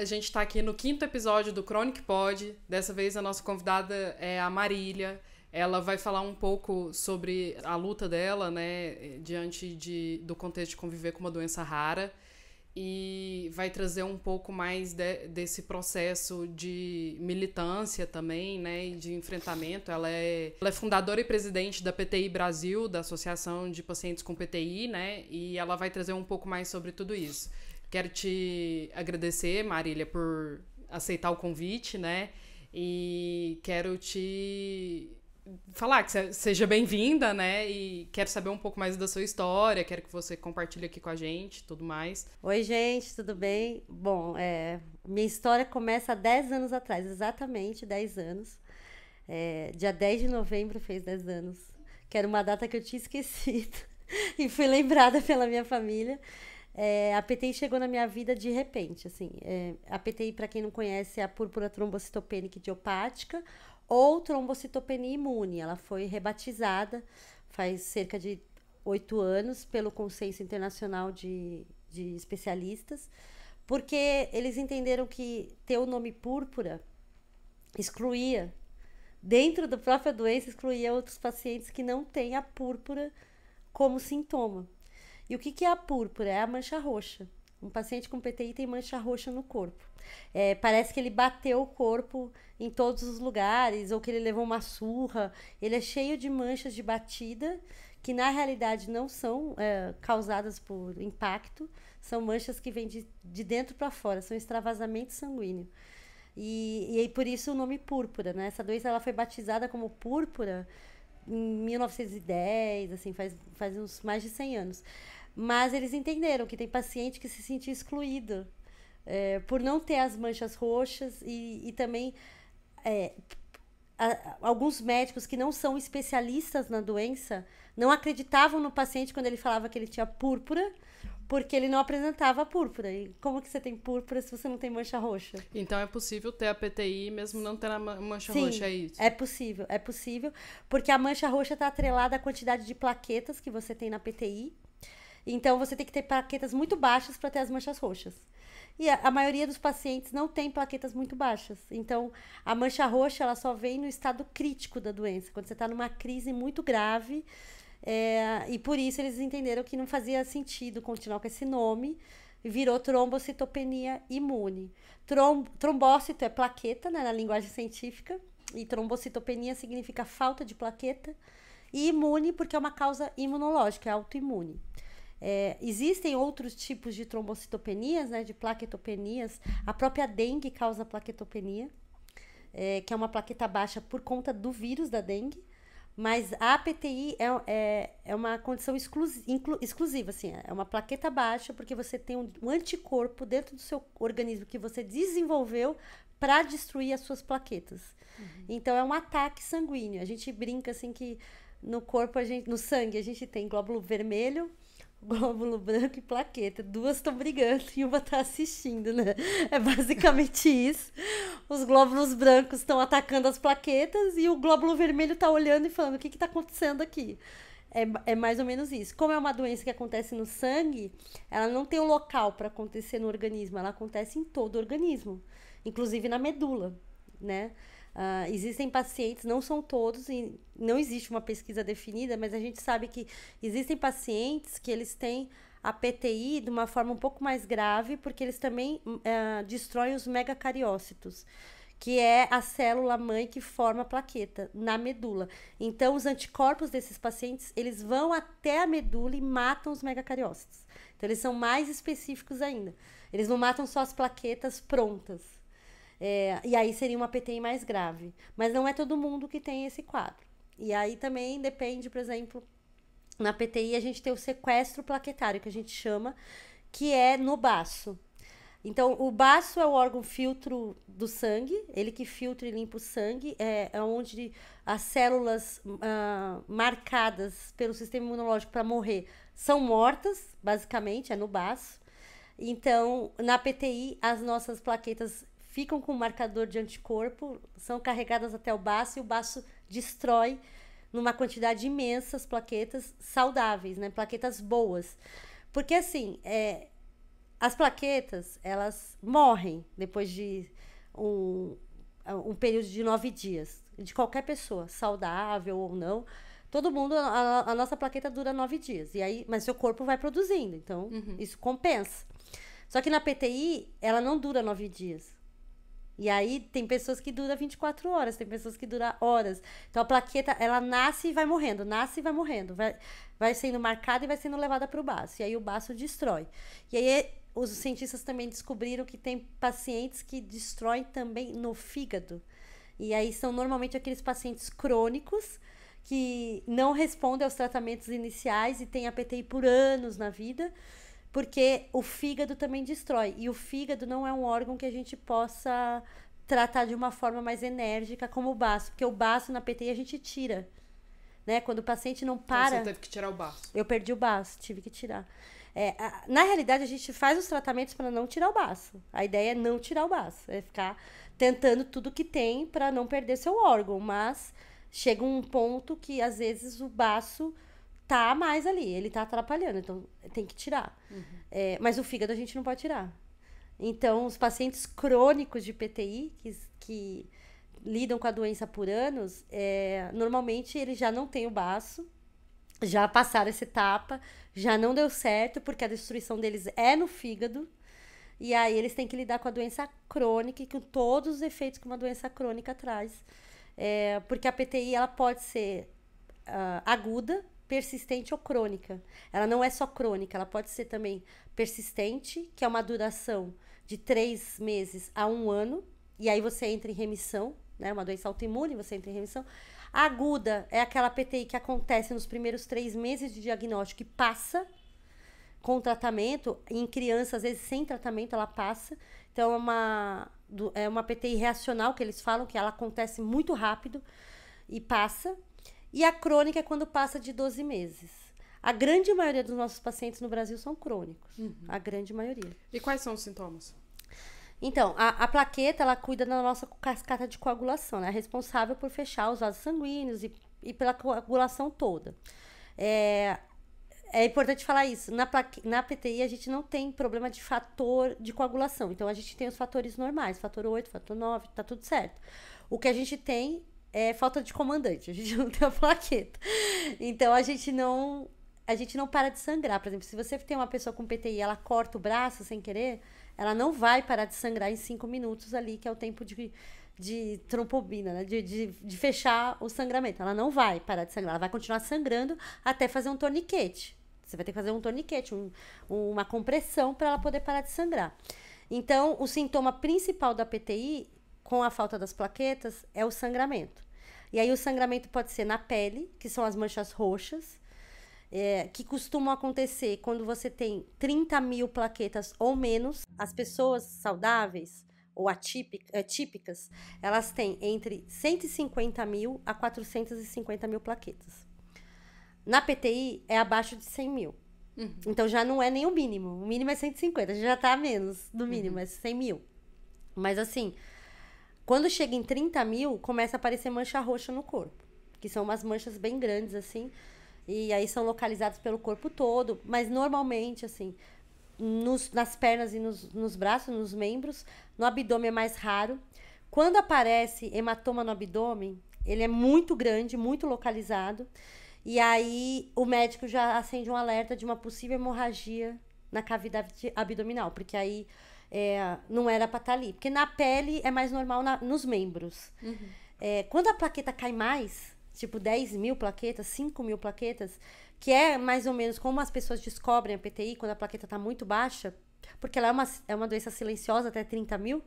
A gente está aqui no 5º episódio do Chronic Pod. Dessa vez a nossa convidada é a Marília. Ela vai falar um pouco sobre a luta dela, né, diante do contexto de conviver com uma doença rara. E vai trazer um pouco mais desse processo de militância também, né, e de enfrentamento. Ela é fundadora e presidente da PTI Brasil, da Associação de Pacientes com PTI, né, e ela vai trazer um pouco mais sobre tudo isso. Quero te agradecer, Marília, por aceitar o convite, né, e quero te falar que seja bem-vinda, né? E quero saber um pouco mais da sua história, quero que você compartilhe aqui com a gente, tudo mais. Oi, gente, tudo bem? Bom, minha história começa há 10 anos atrás, exatamente 10 anos. Dia 10 de novembro fez 10 anos, que era uma data que eu tinha esquecido e fui lembrada pela minha família. A PTI chegou na minha vida de repente, assim. A PTI, para quem não conhece, é a púrpura trombocitopênica idiopática, ou trombocitopenia imune. Ela foi rebatizada faz cerca de 8 anos pelo Consenso Internacional de Especialistas, porque eles entenderam que ter o nome púrpura excluía, dentro da própria doença, excluía outros pacientes que não têm a púrpura como sintoma. E o que é a púrpura? É a mancha roxa. Um paciente com PTI tem mancha roxa no corpo. Parece que ele bateu o corpo em todos os lugares, ou que ele levou uma surra. Ele é cheio de manchas de batida, que na realidade não são causadas por impacto, são manchas que vêm de dentro para fora, são extravasamento sanguíneo. E por isso o nome púrpura, né? Essa doença ela foi batizada como púrpura em 1910, assim, faz uns mais de 100 anos. Mas eles entenderam que tem paciente que se sente excluído por não ter as manchas roxas e também alguns médicos que não são especialistas na doença não acreditavam no paciente quando ele falava que ele tinha púrpura, porque ele não apresentava púrpura. E como que você tem púrpura se você não tem mancha roxa? Então é possível ter a PTI mesmo não ter a mancha Sim, roxa, é isso? É possível, porque a mancha roxa está atrelada à quantidade de plaquetas que você tem na PTI. Então, você tem que ter plaquetas muito baixas para ter as manchas roxas. E a maioria dos pacientes não tem plaquetas muito baixas. Então, a mancha roxa ela só vem no estado crítico da doença, quando você está numa crise muito grave. E por isso eles entenderam que não fazia sentido continuar com esse nome. E virou trombocitopenia imune. Trombócito é plaqueta, né, na linguagem científica. E trombocitopenia significa falta de plaqueta. E imune porque é uma causa imunológica, é autoimune. Existem outros tipos de trombocitopenias, né, de plaquetopenias. A própria dengue causa plaquetopenia, que é uma plaqueta baixa por conta do vírus da dengue. Mas a PTI é uma condição exclusiva, assim, é uma plaqueta baixa porque você tem um anticorpo dentro do seu organismo que você desenvolveu para destruir as suas plaquetas. Uhum. Então, é um ataque sanguíneo. A gente brinca assim que no corpo, no sangue, a gente tem glóbulo vermelho, glóbulo branco e plaqueta. Duas estão brigando e uma está assistindo, né? É basicamente isso. Os glóbulos brancos estão atacando as plaquetas e o glóbulo vermelho está olhando e falando: o que está acontecendo aqui? É mais ou menos isso. Como é uma doença que acontece no sangue, ela não tem um local para acontecer no organismo, ela acontece em todo o organismo, inclusive na medula, né? Existem pacientes, não são todos, e não existe uma pesquisa definida, mas a gente sabe que existem pacientes que eles têm a PTI de uma forma um pouco mais grave, porque eles também destroem os megacariócitos, que é a célula-mãe que forma a plaqueta na medula. Então, os anticorpos desses pacientes, eles vão até a medula e matam os megacariócitos. Então, eles são mais específicos ainda. Eles não matam só as plaquetas prontas. E aí seria uma PTI mais grave. Mas não é todo mundo que tem esse quadro. E aí também depende, por exemplo, na PTI a gente tem o sequestro plaquetário, que a gente chama, que é no baço. Então, o baço é o órgão filtro do sangue, ele que filtra e limpa o sangue, é onde as células marcadas pelo sistema imunológico para morrer são mortas, basicamente, é no baço. Então, na PTI, as nossas plaquetas ficam com um marcador de anticorpo, são carregadas até o baço e o baço destrói numa quantidade imensa as plaquetas saudáveis, né? Plaquetas boas. Porque, assim, As plaquetas, elas morrem depois de um período de 9 dias. De qualquer pessoa, saudável ou não. Todo mundo, a nossa plaqueta dura 9 dias. E aí, mas seu corpo vai produzindo. Então, isso compensa. Só que na PTI, ela não dura 9 dias. E aí, tem pessoas que duram 24 horas, tem pessoas que duram horas. Então, a plaqueta, ela nasce e vai morrendo, nasce e vai morrendo. Vai sendo marcada e vai sendo levada para o baço. E aí, o baço destrói. E aí, os cientistas também descobriram que tem pacientes que destroem também no fígado. E aí, são normalmente aqueles pacientes crônicos que não respondem aos tratamentos iniciais e têm a PTI por anos na vida, porque o fígado também destrói. E o fígado não é um órgão que a gente possa tratar de uma forma mais enérgica como o baço, porque o baço na PTI a gente tira, né? Quando o paciente não para... Então, você teve que tirar o baço. Eu perdi o baço, tive que tirar. Na realidade, a gente faz os tratamentos para não tirar o baço. A ideia é não tirar o baço, é ficar tentando tudo que tem para não perder seu órgão, mas chega um ponto que, às vezes, o baço tá mais ali, ele tá atrapalhando, então tem que tirar. Mas o fígado a gente não pode tirar. Então, os pacientes crônicos de PTI, que lidam com a doença por anos, normalmente eles já não têm o baço, já passaram essa etapa, já não deu certo, porque a destruição deles é no fígado, e aí eles têm que lidar com a doença crônica e com todos os efeitos que uma doença crônica traz. Porque a PTI, ela pode ser aguda, persistente ou crônica. Ela não é só crônica, ela pode ser também persistente, que é uma duração de 3 meses a 1 ano, e aí você entra em remissão, né? Uma doença autoimune, você entra em remissão. A aguda é aquela PTI que acontece nos primeiros 3 meses de diagnóstico e passa com tratamento. Em criança, às vezes, sem tratamento, ela passa. Então, é uma PTI reacional, que eles falam, que ela acontece muito rápido e passa. E a crônica é quando passa de 12 meses. A grande maioria dos nossos pacientes no Brasil são crônicos. A grande maioria. E quais são os sintomas? Então, a plaqueta, ela cuida da nossa cascata de coagulação, né? É responsável por fechar os vasos sanguíneos e pela coagulação toda. É importante falar isso. Na PTI, a gente não tem problema de fator de coagulação. Então, a gente tem os fatores normais. Fator 8, fator 9, tá tudo certo. O que a gente tem é falta de comandante. A gente não tem a plaqueta. Então, a gente não para de sangrar. Por exemplo, se você tem uma pessoa com PTI e ela corta o braço sem querer, ela não vai parar de sangrar em 5 minutos ali, que é o tempo de trombobina, né? De fechar o sangramento. Ela não vai parar de sangrar. Ela vai continuar sangrando até fazer um torniquete. Você vai ter que fazer um torniquete, uma compressão para ela poder parar de sangrar. Então, o sintoma principal da PTI, com a falta das plaquetas, é o sangramento. E aí, o sangramento pode ser na pele, que são as manchas roxas, que costumam acontecer quando você tem 30 mil plaquetas ou menos. As pessoas saudáveis ou típicas, elas têm entre 150 mil a 450 mil plaquetas. Na PTI, é abaixo de 100 mil. Então, já não é nem o mínimo. O mínimo é 150, já tá a menos do mínimo, é 100 mil. Mas, assim, quando chega em 30 mil, começa a aparecer mancha roxa no corpo. Que são umas manchas bem grandes, assim. E aí são localizadas pelo corpo todo. Mas, normalmente, assim, nas pernas e nos braços, nos membros. No abdômen é mais raro. Quando aparece hematoma no abdômen, ele é muito grande, muito localizado. E aí, o médico já acende um alerta de uma possível hemorragia na cavidade abdominal. Porque aí não era pra estar ali. Porque na pele é mais normal nos membros. Quando a plaqueta cai mais, tipo 10 mil plaquetas, 5 mil plaquetas, que é mais ou menos como as pessoas descobrem a PTI, quando a plaqueta tá muito baixa, porque ela é uma doença silenciosa, até 30 mil,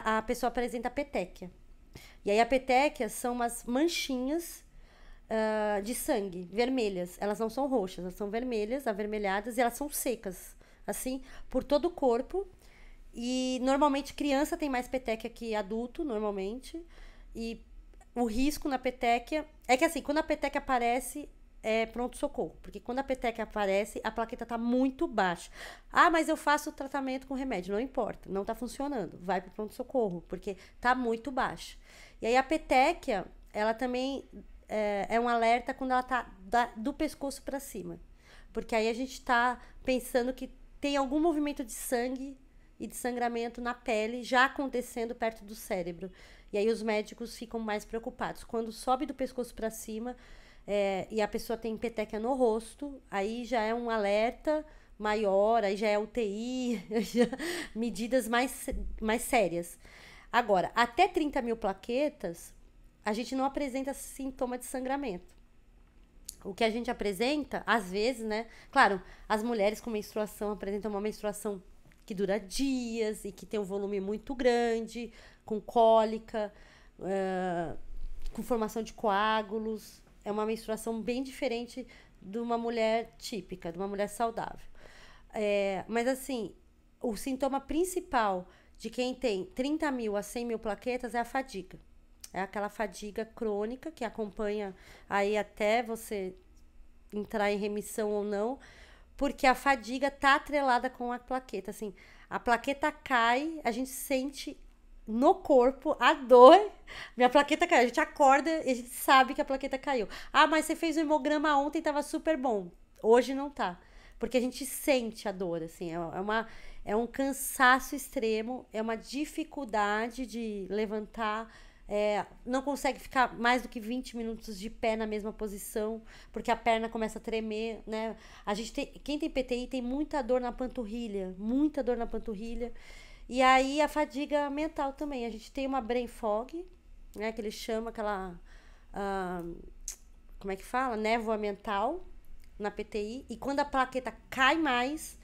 a pessoa apresenta petéquia. E aí, a petéquia são umas manchinhas de sangue, vermelhas. Elas não são roxas, elas são vermelhas, avermelhadas, e elas são secas, assim, por todo o corpo. E, normalmente, criança tem mais petéquia que adulto, normalmente. E o risco na petéquia é que, assim, quando a petéquia aparece, é pronto-socorro. Porque quando a petéquia aparece, a plaqueta tá muito baixa. Ah, mas eu faço o tratamento com remédio. Não importa, não tá funcionando. Vai pro pronto-socorro, porque tá muito baixa. E aí, a petéquia, ela também é um alerta quando ela tá do pescoço para cima. Porque aí a gente tá pensando que tem algum movimento de sangue e de sangramento na pele já acontecendo perto do cérebro. E aí os médicos ficam mais preocupados. Quando sobe do pescoço para cima e a pessoa tem petequia no rosto, aí já é um alerta maior, aí já é UTI, medidas mais sérias. Agora, até 30 mil plaquetas, a gente não apresenta sintoma de sangramento. O que a gente apresenta, às vezes, né? Claro, as mulheres com menstruação apresentam uma menstruação que dura dias e que tem um volume muito grande, com cólica, com formação de coágulos. É uma menstruação bem diferente de uma mulher típica, de uma mulher saudável. Mas, assim, o sintoma principal de quem tem 30 mil a 100 mil plaquetas é a fadiga. É aquela fadiga crônica que acompanha aí até você entrar em remissão ou não, porque a fadiga tá atrelada com a plaqueta. Assim, a plaqueta cai, a gente sente no corpo a dor. Minha plaqueta caiu. A gente acorda e a gente sabe que a plaqueta caiu. Ah, mas você fez o hemograma ontem, tava super bom. Hoje não tá. Porque a gente sente a dor, assim. É um cansaço extremo, é uma dificuldade de levantar. Não consegue ficar mais do que 20 minutos de pé na mesma posição, porque a perna começa a tremer, né? Quem tem PTI tem muita dor na panturrilha, e aí a fadiga mental também. A gente tem uma brain fog, né, que eles chamam aquela, como é que fala? Névoa mental na PTI, e quando a plaqueta cai mais,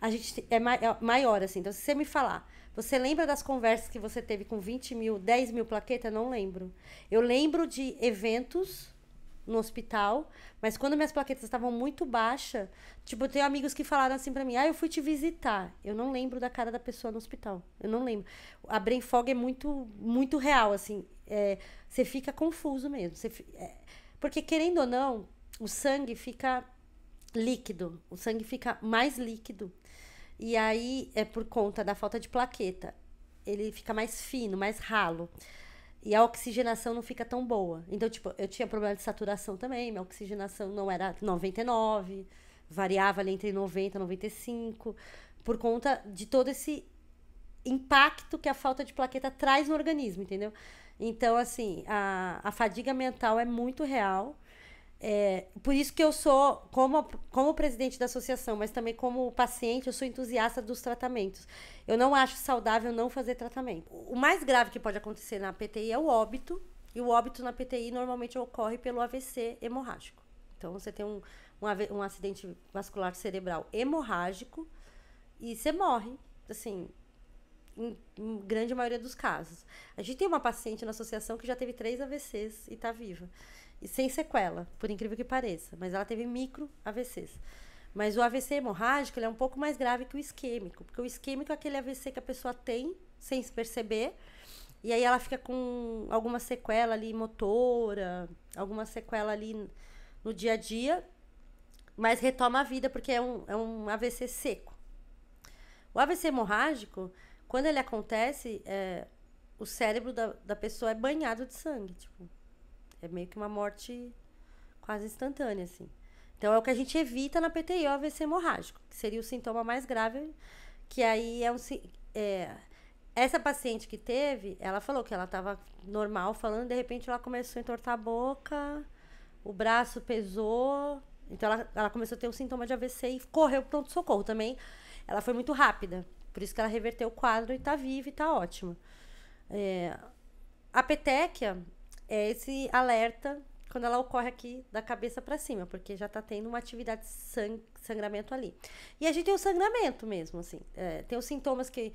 a gente é maior, assim. Então, se você me falar, você lembra das conversas que você teve com 20 mil, 10 mil plaquetas? Não lembro. Eu lembro de eventos no hospital, mas quando minhas plaquetas estavam muito baixas, tipo, eu tenho amigos que falaram assim pra mim, eu fui te visitar. Eu não lembro da cara da pessoa no hospital. Eu não lembro. A brain fog é muito, muito real, assim. Você fica confuso mesmo. Porque, querendo ou não, o sangue fica líquido. O sangue fica mais líquido. E aí, é por conta da falta de plaqueta. Ele fica mais fino, mais ralo. E a oxigenação não fica tão boa. Então, tipo, eu tinha problema de saturação também. Minha oxigenação não era 99. Variava ali entre 90 e 95. Por conta de todo esse impacto que a falta de plaqueta traz no organismo, entendeu? Então, assim, a fadiga mental é muito real. Por isso que eu sou, como presidente da associação, mas também como paciente, eu sou entusiasta dos tratamentos. Eu não acho saudável não fazer tratamento. O mais grave que pode acontecer na PTI é o óbito, e o óbito na PTI normalmente ocorre pelo AVC hemorrágico. Então, você tem um acidente vascular cerebral hemorrágico e você morre, assim, em grande maioria dos casos. A gente tem uma paciente na associação que já teve 3 AVCs e está viva. E sem sequela, por incrível que pareça. Mas ela teve micro AVCs. Mas o AVC hemorrágico ele é um pouco mais grave que o isquêmico. Porque o isquêmico é aquele AVC que a pessoa tem, sem se perceber. E aí ela fica com alguma sequela ali motora, alguma sequela ali no dia a dia. Mas retoma a vida, porque é um AVC seco. O AVC hemorrágico, quando ele acontece, o cérebro da pessoa é banhado de sangue, tipo... É meio que uma morte quase instantânea, assim. Então, é o que a gente evita na PTI, o AVC hemorrágico, que seria o sintoma mais grave, que aí essa paciente que teve, ela falou que ela estava normal falando, de repente ela começou a entortar a boca, o braço pesou, então ela começou a ter um sintoma de AVC e correu pro pronto-socorro também. Ela foi muito rápida, por isso que ela reverteu o quadro e tá viva e tá ótima. A petequia é esse alerta quando ela ocorre aqui da cabeça para cima, porque já tá tendo uma atividade de sangramento ali. E a gente tem o sangramento mesmo, assim. Tem os sintomas que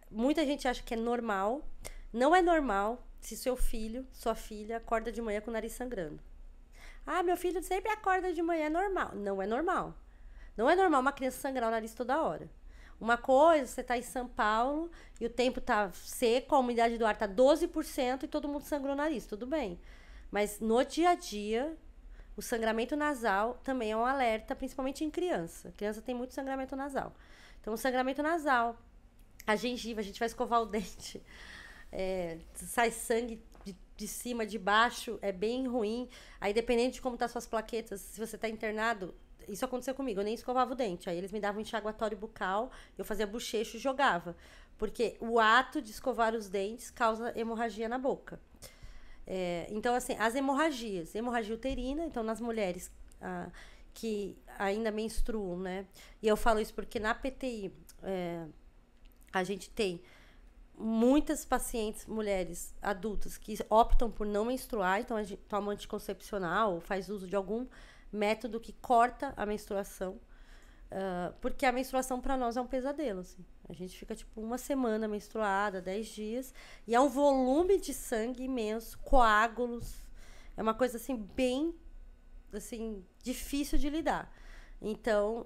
muita gente acha que é normal. Não é normal se seu filho, sua filha, acorda de manhã com o nariz sangrando. Ah, meu filho sempre acorda de manhã, é normal. Não é normal. Não é normal uma criança sangrar o nariz toda hora. Uma coisa, você tá em São Paulo e o tempo tá seco, a umidade do ar tá 12% e todo mundo sangrou o nariz, tudo bem. Mas no dia a dia, o sangramento nasal também é um alerta, principalmente em criança. A criança tem muito sangramento nasal. Então, o sangramento nasal, a gengiva, a gente vai escovar o dente, sai sangue de cima, de baixo, é bem ruim. Aí, dependendo de como tá suas plaquetas, se você tá internado, isso aconteceu comigo, eu nem escovava o dente. Aí eles me davam enxaguatório bucal, eu fazia bochecho e jogava. Porque o ato de escovar os dentes causa hemorragia na boca. Então, assim, as hemorragias. Hemorragia uterina, então nas mulheres que ainda menstruam, né? E eu falo isso porque na PTI a gente tem muitas pacientes, mulheres adultas, que optam por não menstruar, então a gente toma anticoncepcional ou faz uso de algum método que corta a menstruação, porque a menstruação para nós é um pesadelo, assim. A gente fica tipo uma semana menstruada, 10 dias, e é um volume de sangue imenso, coágulos, é uma coisa assim bem assim difícil de lidar. Então,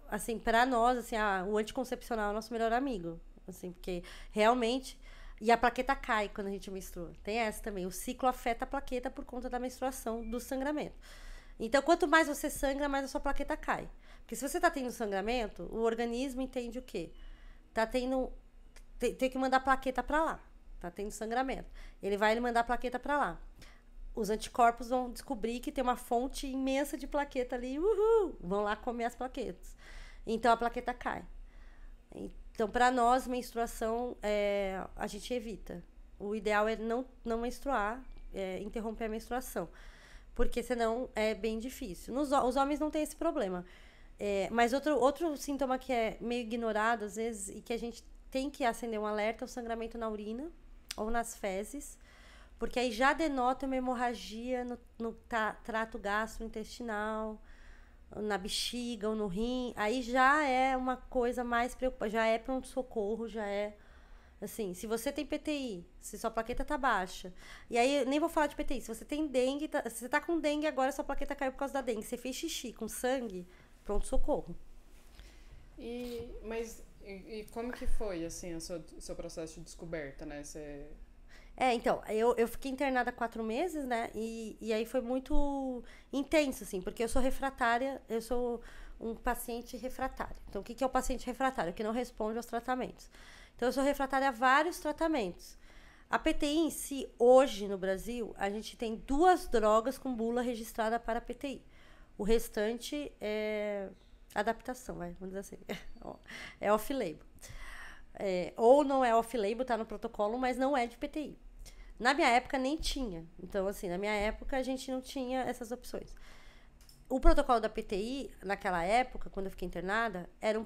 assim, para nós, assim, o anticoncepcional é o nosso melhor amigo. Assim, porque realmente. E a plaqueta cai quando a gente menstrua. Tem essa também. O ciclo afeta a plaqueta por conta da menstruação, do sangramento. Então, quanto mais você sangra, mais a sua plaqueta cai. Porque se você tá tendo sangramento, o organismo entende o quê? Tá tendo. Tem que mandar a plaqueta para lá. Tá tendo sangramento. Ele vai mandar a plaqueta para lá. Os anticorpos vão descobrir que tem uma fonte imensa de plaqueta ali. Vão lá comer as plaquetas. Então, a plaqueta cai. Então, para nós, menstruação, a gente evita. O ideal é não menstruar, interromper a menstruação. Porque senão é bem difícil. Os homens não têm esse problema. Mas outro sintoma que é meio ignorado, às vezes, e que a gente tem que acender um alerta, é o sangramento na urina ou nas fezes. Porque aí já denota uma hemorragia no trato gastrointestinal, na bexiga ou no rim, aí já é uma coisa mais preocupante, já é pronto-socorro, já é, assim, se você tem PTI, se sua plaqueta tá baixa, e aí, nem vou falar de PTI, se você tem dengue, se você tá com dengue agora, sua plaqueta caiu por causa da dengue, você fez xixi com sangue, pronto-socorro. Mas como que foi, assim, o seu processo de descoberta, né? Então, eu fiquei internada 4 meses, né? E aí foi muito intenso, assim, porque eu sou refratária, eu sou um paciente refratário. Então, o que é o paciente refratário? Que não responde aos tratamentos. Então, eu sou refratária a vários tratamentos. A PTI em si, hoje no Brasil, a gente tem 2 drogas com bula registrada para a PTI. O restante é adaptação, vamos dizer assim. É off-label. Ou não é off-label, tá no protocolo, mas não é de PTI. Na minha época nem tinha. Então, assim, na minha época a gente não tinha essas opções. O protocolo da PTI, naquela época, quando eu fiquei internada, era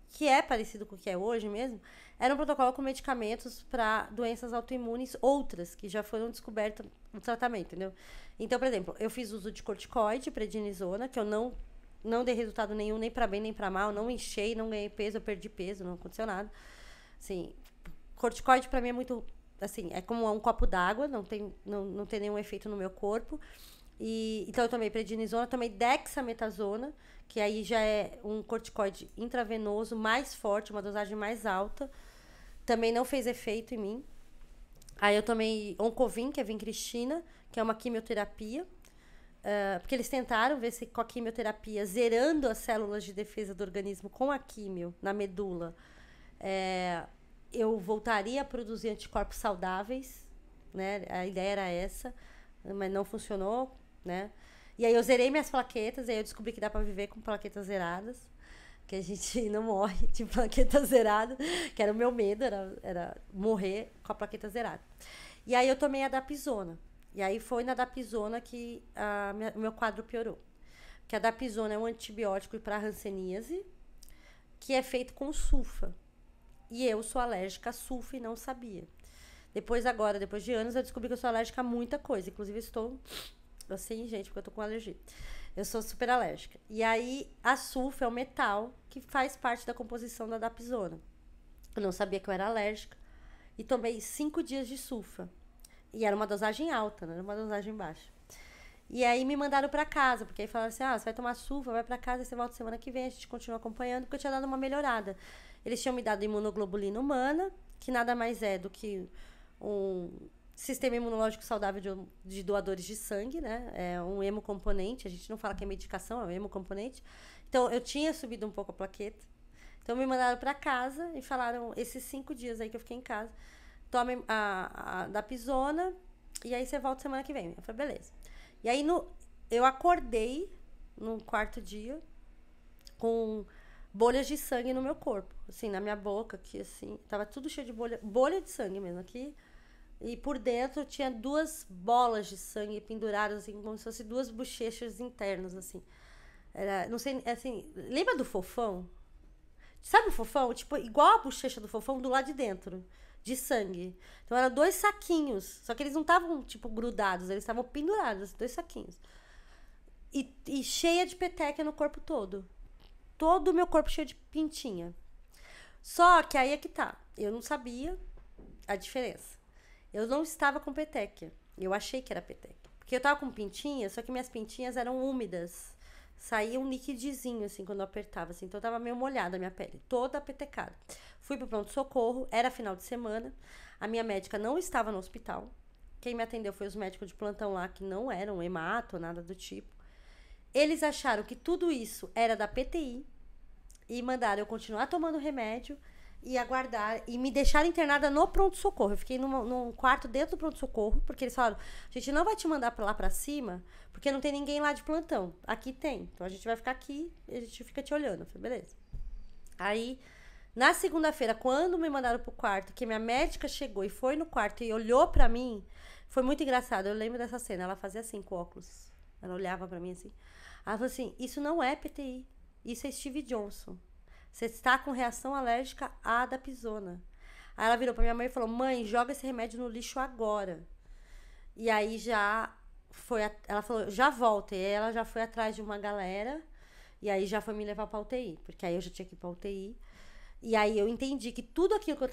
que é parecido com o que é hoje mesmo, era um protocolo com medicamentos para doenças autoimunes, outras que já foram descobertas no tratamento, entendeu? Então, por exemplo, eu fiz uso de corticoide, prednisona, que eu não dei resultado nenhum, nem para bem, nem para mal, não enchei, não ganhei peso, eu perdi peso, não aconteceu nada. Assim, corticoide para mim é muito, assim, é como um copo d'água, não tem nenhum efeito no meu corpo. Então eu tomei prednisona, tomei dexametasona, que aí já é um corticoide intravenoso mais forte, uma dosagem mais alta. Também não fez efeito em mim. Aí eu tomei Oncovin, que é vincristina, que é uma quimioterapia. Porque eles tentaram ver se com a quimioterapia, zerando as células de defesa do organismo com a quimio na medula, eu voltaria a produzir anticorpos saudáveis, né? A ideia era essa, mas não funcionou, né? E aí eu zerei minhas plaquetas, aí eu descobri que dá para viver com plaquetas zeradas, que a gente não morre de plaqueta zerada, que era o meu medo, era morrer com a plaqueta zerada. E aí eu tomei a dapizona. E aí foi na dapizona que o meu quadro piorou. Porque a dapizona é um antibiótico para hanseníase, que é feito com sulfa. E eu sou alérgica a sulfa e não sabia. Depois de anos, eu descobri que eu sou alérgica a muita coisa. Inclusive, estou assim, gente, porque eu tô com alergia. Eu sou super alérgica. E aí, a sulfa é um metal que faz parte da composição da dapizona. Eu não sabia que eu era alérgica. E tomei 5 dias de sulfa. E era uma dosagem alta, não era uma dosagem baixa. E aí me mandaram pra casa, porque aí falaram assim, você vai tomar sulfa, vai pra casa e você volta semana que vem, a gente continua acompanhando, porque eu tinha dado uma melhorada. Eles tinham me dado imunoglobulina humana, que nada mais é do que um sistema imunológico saudável de doadores de sangue, né? É um hemocomponente, a gente não fala que é medicação, é um hemocomponente. Então, eu tinha subido um pouco a plaqueta. Então, me mandaram pra casa e falaram, esses 5 dias aí que eu fiquei em casa, tome a dapizona e aí você volta semana que vem. Eu falei, beleza. E aí, eu acordei no quarto dia, com bolhas de sangue no meu corpo, assim, na minha boca, aqui, assim, tava tudo cheio de bolha de sangue mesmo, aqui, e por dentro tinha 2 bolas de sangue penduradas, assim, como se fossem 2 bochechas internas, assim. Era, não sei, assim, lembra do Fofão? Sabe o Fofão? Tipo, igual a bochecha do Fofão do lado de dentro, de sangue. Então eram 2 saquinhos, só que eles não estavam, tipo, grudados, eles estavam pendurados, 2 saquinhos. E cheia de peteca no corpo todo. Todo o meu corpo cheio de pintinha. Só que aí é que tá. Eu não sabia a diferença. Eu não estava com peteca. Eu achei que era peteca. Porque eu tava com pintinha, só que minhas pintinhas eram úmidas. Saía um liquidizinho, assim, quando eu apertava, assim. Então, tava meio molhada a minha pele. Toda apetecada. Fui pro pronto-socorro. Era final de semana. A minha médica não estava no hospital. Quem me atendeu foi os médicos de plantão lá, que não eram hemato, nada do tipo. Eles acharam que tudo isso era da PTI e mandaram eu continuar tomando remédio e aguardar e me deixaram internada no pronto-socorro. Eu fiquei num quarto dentro do pronto-socorro, porque eles falaram: a gente não vai te mandar pra lá pra cima, porque não tem ninguém lá de plantão. Aqui tem. Então a gente vai ficar aqui e a gente fica te olhando. Eu falei, beleza. Aí, na segunda-feira, quando me mandaram pro quarto, que minha médica chegou e foi no quarto e olhou pra mim, foi muito engraçado. Eu lembro dessa cena. Ela fazia assim com óculos. Ela olhava pra mim assim. Ela falou assim: isso não é PTI, isso é Steve Johnson. Você está com reação alérgica à dapsona. Aí ela virou pra minha mãe e falou: mãe, joga esse remédio no lixo agora. E aí já foi, ela falou: já volta. E aí ela já foi atrás de uma galera, e aí já foi me levar pra UTI, porque aí eu já tinha que ir pra UTI. E aí eu entendi que tudo aquilo que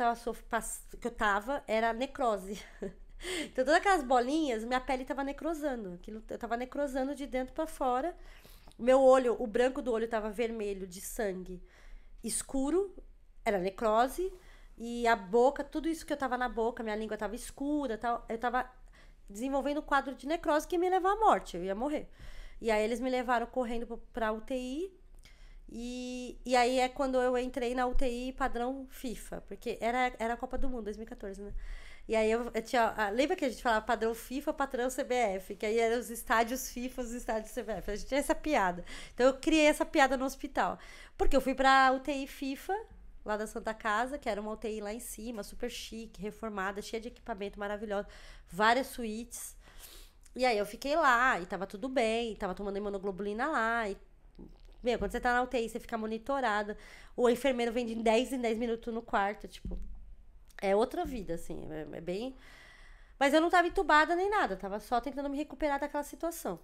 eu tava era necrose. Então, todas aquelas bolinhas, minha pele tava necrosando. Eu tava necrosando de dentro pra fora. Meu olho, o branco do olho tava vermelho de sangue escuro, era necrose. E a boca, tudo isso que eu tava na boca, minha língua tava escura, tal, eu tava desenvolvendo um quadro de necrose que ia me levar à morte, eu ia morrer. E aí eles me levaram correndo pra UTI. E aí é quando eu entrei na UTI padrão FIFA, porque era a Copa do Mundo, 2014, né? E aí eu tinha. Lembra que a gente falava padrão FIFA, padrão CBF? Que aí eram os estádios FIFA, os estádios CBF. A gente tinha essa piada. Então eu criei essa piada no hospital. Porque eu fui pra UTI FIFA, lá da Santa Casa, que era uma UTI lá em cima, super chique, reformada, cheia de equipamento maravilhoso, várias suítes. E aí eu fiquei lá, e tava tudo bem, tava tomando imunoglobulina lá. E, meu, quando você tá na UTI, você fica monitorada. O enfermeiro vem de 10 em 10 minutos no quarto, tipo. É outra vida, assim, é bem... Mas eu não tava entubada nem nada, tava só tentando me recuperar daquela situação.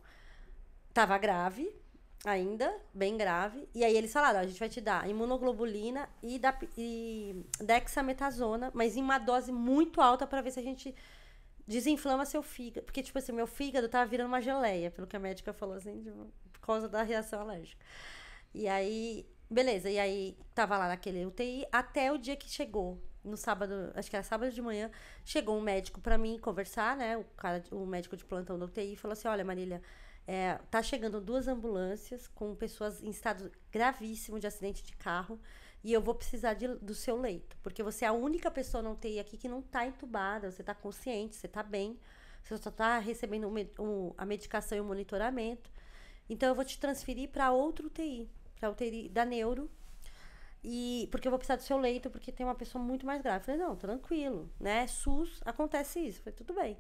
Tava grave, ainda, bem grave, e aí eles falaram: a gente vai te dar imunoglobulina e dexametasona, mas em uma dose muito alta pra ver se a gente desinflama seu fígado. Porque, tipo assim, meu fígado tava virando uma geleia, pelo que a médica falou, assim, por causa da reação alérgica. E aí, beleza, e aí tava lá naquele UTI até o dia que chegou. No sábado, acho que era sábado de manhã, chegou um médico pra mim conversar, né? O médico de plantão da UTI falou assim: olha, Marília, tá chegando 2 ambulâncias com pessoas em estado gravíssimo de acidente de carro e eu vou precisar do seu leito, porque você é a única pessoa na UTI aqui que não tá entubada, você tá consciente, você tá bem, você só tá recebendo a medicação e o monitoramento. Então eu vou te transferir pra outra UTI, pra UTI da neuro. E porque eu vou precisar do seu leito, porque tem uma pessoa muito mais grave. Eu falei, não, tranquilo, né? SUS, acontece isso. Eu falei, tudo bem.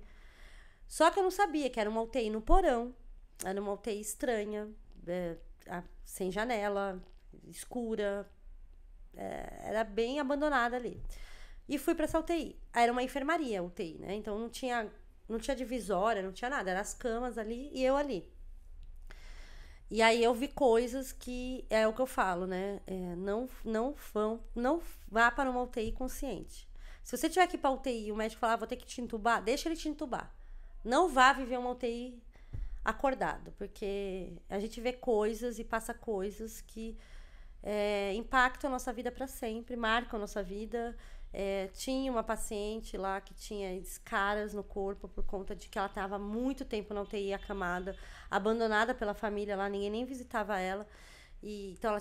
Só que eu não sabia que era uma UTI no porão, era uma UTI estranha, sem janela, escura, era bem abandonada ali. E fui pra essa UTI. Aí era uma enfermaria, UTI, né? Então não tinha divisória, não tinha nada, eram as camas ali e eu ali. E aí eu vi coisas que é o que eu falo, né? Não vá para uma UTI consciente. Se você tiver que ir para UTI e o médico falar: vou ter que te entubar, deixa ele te entubar. Não vá viver uma UTI acordado, porque a gente vê coisas e passa coisas que impactam a nossa vida para sempre, marcam a nossa vida. Tinha uma paciente lá que tinha escaras no corpo por conta de que ela estava muito tempo na UTI acamada, abandonada pela família lá, ninguém nem visitava ela. E, então ela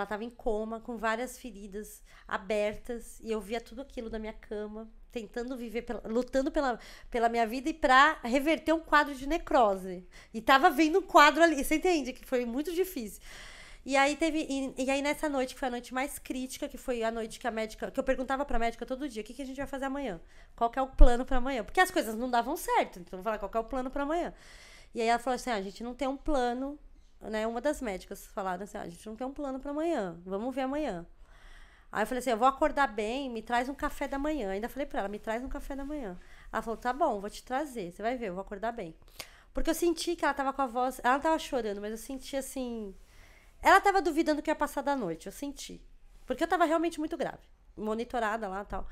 estava em coma, com várias feridas abertas, e eu via tudo aquilo da minha cama. tentando viver, lutando pela minha vida e pra reverter um quadro de necrose. E tava vendo um quadro ali, você entende? Que foi muito difícil. E aí aí nessa noite, que foi a noite mais crítica, que foi a noite que a médica, que eu perguntava pra médica todo dia, o que a gente vai fazer amanhã? Qual que é o plano pra amanhã? Porque as coisas não davam certo, então eu vou falar qual que é o plano pra amanhã. E aí ela falou assim, a gente não tem um plano, né? Uma das médicas falaram assim, a gente não tem um plano pra amanhã, vamos ver amanhã. Aí eu falei assim, eu vou acordar bem, me traz um café da manhã. Ainda falei pra ela, me traz um café da manhã. Ela falou, tá bom, vou te trazer, você vai ver, eu vou acordar bem. Porque eu senti que ela tava com a voz, ela não tava chorando, mas eu senti assim... Ela tava duvidando que ia passar da noite, eu senti. Porque eu tava realmente muito grave. Monitorada lá e tal.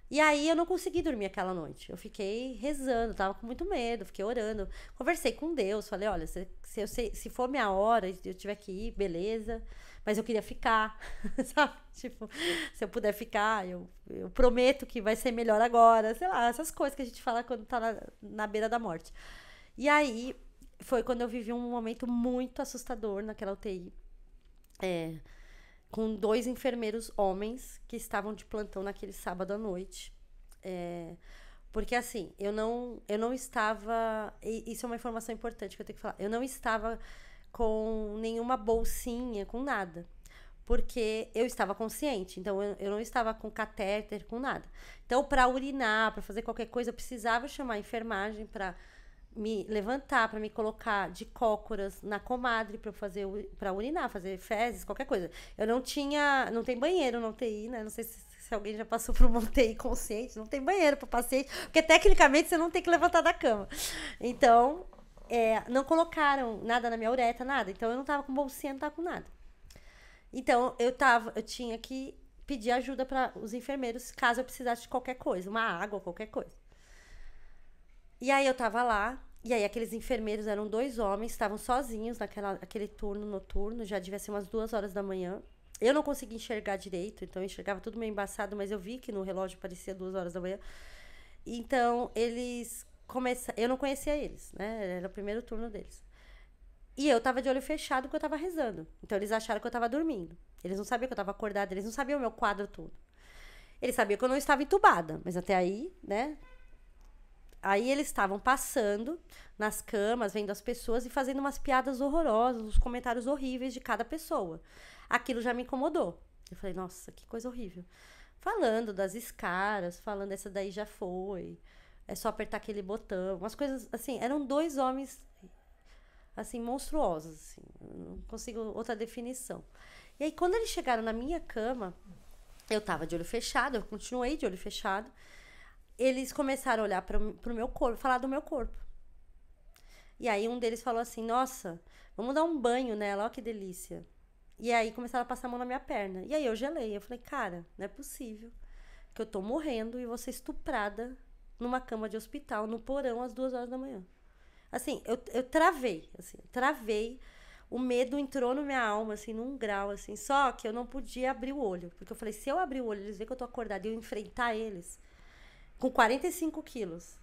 E aí eu não consegui dormir aquela noite. Eu fiquei rezando, tava com muito medo, fiquei orando. Conversei com Deus, falei, olha, se for minha hora, eu tiver que ir, beleza. Mas eu queria ficar, sabe? Tipo, se eu puder ficar, eu prometo que vai ser melhor agora. Sei lá, essas coisas que a gente fala quando tá na beira da morte. E aí foi quando eu vivi um momento muito assustador naquela UTI. Com 2 enfermeiros homens que estavam de plantão naquele sábado à noite. Porque assim, eu não estava... Isso é uma informação importante que eu tenho que falar. Eu não estava com nenhuma bolsinha, com nada. Porque eu estava consciente. Então, eu não estava com catéter, com nada. Então, para urinar, para fazer qualquer coisa, eu precisava chamar a enfermagem para me levantar, para me colocar de cócoras na comadre para urinar, fazer fezes, qualquer coisa. Eu não tem banheiro na UTI, né? Não sei se alguém já passou por uma UTI consciente, não tem banheiro para paciente, porque tecnicamente você não tem que levantar da cama. Então, não colocaram nada na minha uretra, nada. Então, eu não tava com bolsinha, não tava com nada. Então, eu tinha que pedir ajuda para os enfermeiros caso eu precisasse de qualquer coisa, uma água, qualquer coisa. E aí eu tava lá, e aí aqueles enfermeiros eram 2 homens, estavam sozinhos naquele turno noturno, já devia ser umas 2 horas da manhã. Eu não conseguia enxergar direito, então eu enxergava tudo meio embaçado, mas eu vi que no relógio parecia 2 horas da manhã. Então, eu não conhecia eles, né? Era o primeiro turno deles. E eu tava de olho fechado porque eu tava rezando. Então, eles acharam que eu tava dormindo. Eles não sabiam que eu tava acordada, eles não sabiam o meu quadro todo. Eles sabiam que eu não estava entubada, mas até aí, né? Aí eles estavam passando nas camas, vendo as pessoas e fazendo umas piadas horrorosas, uns comentários horríveis de cada pessoa. Aquilo já me incomodou. Eu falei, nossa, que coisa horrível. Falando das escaras, falando essa daí já foi, é só apertar aquele botão, umas coisas assim. Eram 2 homens, assim, monstruosos, assim, eu não consigo outra definição. E aí, quando eles chegaram na minha cama, eu tava de olho fechado, eu continuei de olho fechado. Eles começaram a olhar pro meu corpo, falar do meu corpo. E aí um deles falou assim, nossa, vamos dar um banho nela, ó que delícia. E aí começaram a passar a mão na minha perna. E aí eu gelei, eu falei, cara, não é possível que eu tô morrendo e vou ser estuprada numa cama de hospital, no porão, às 2 horas da manhã. Assim, eu travei, assim, travei. O medo entrou na minha alma, assim, num grau, assim. Só que eu não podia abrir o olho. Porque eu falei, se eu abrir o olho, eles verem que eu tô acordada e eu enfrentar eles... Com 45 quilos,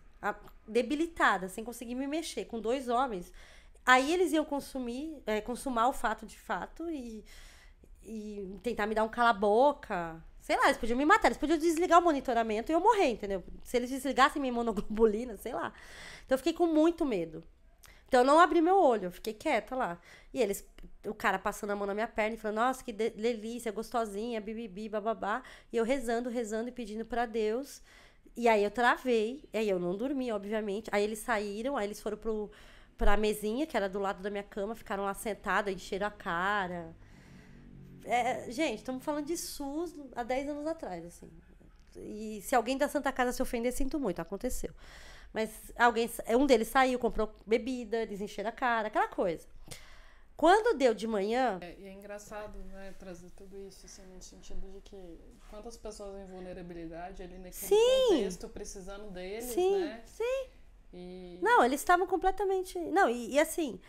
debilitada, sem conseguir me mexer, com 2 homens. Aí eles iam consumar o fato de fato e tentar me dar um cala-boca. Sei lá, eles podiam me matar, eles podiam desligar o monitoramento e eu morrer, entendeu? Se eles desligassem minha imunoglobulina, sei lá. Então eu fiquei com muito medo. Então eu não abri meu olho, eu fiquei quieta lá. E o cara passando a mão na minha perna e falando, nossa, que delícia, gostosinha, bibibi, bababá. E eu rezando e pedindo pra Deus. E aí eu travei, aí eu não dormi, obviamente. Aí eles saíram, aí eles foram pra mesinha, que era do lado da minha cama, ficaram lá sentados, encheram a cara. Gente, estamos falando de SUS há 10 anos atrás, assim. E se alguém da Santa Casa se ofender, sinto muito, aconteceu. Mas um deles saiu, comprou bebida, eles encheram a cara, aquela coisa. Quando deu de manhã... E é engraçado, né, trazer tudo isso, assim, no sentido de que quantas pessoas em vulnerabilidade ali naquele contexto precisando deles, né? Sim. Não, eles estavam completamente... Não, e assim,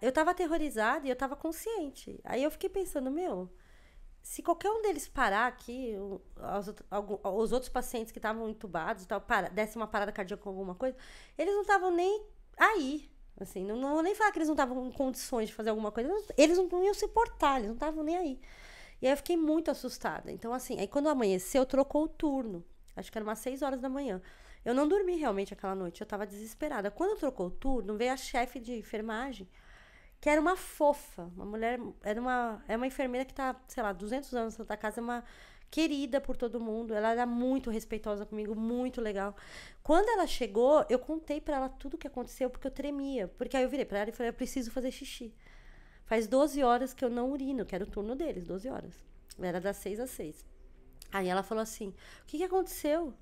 eu tava aterrorizada e eu tava consciente. Aí eu fiquei pensando, se qualquer um deles parar aqui, os outros pacientes que estavam entubados, desse uma parada cardíaca com alguma coisa, eles não estavam nem aí. Assim, não vou nem falar que eles não estavam em condições de fazer alguma coisa. Eles não iam se portar, eles não estavam nem aí. E aí eu fiquei muito assustada. Então, assim, aí quando amanheceu, trocou o turno. Acho que era umas 6 horas da manhã. Eu não dormi realmente aquela noite, eu tava desesperada. Quando trocou o turno, veio a chefe de enfermagem, que era uma fofa, uma mulher, é uma enfermeira que tá, sei lá, 200 anos na Santa Casa, é uma querida por todo mundo, ela era muito respeitosa comigo, muito legal. Quando ela chegou, eu contei pra ela tudo o que aconteceu, porque eu tremia, porque aí eu virei pra ela e falei, eu preciso fazer xixi. Faz 12 horas que eu não urino, que era o turno deles, 12 horas. Era das 6 às 6. Aí ela falou assim, o que aconteceu?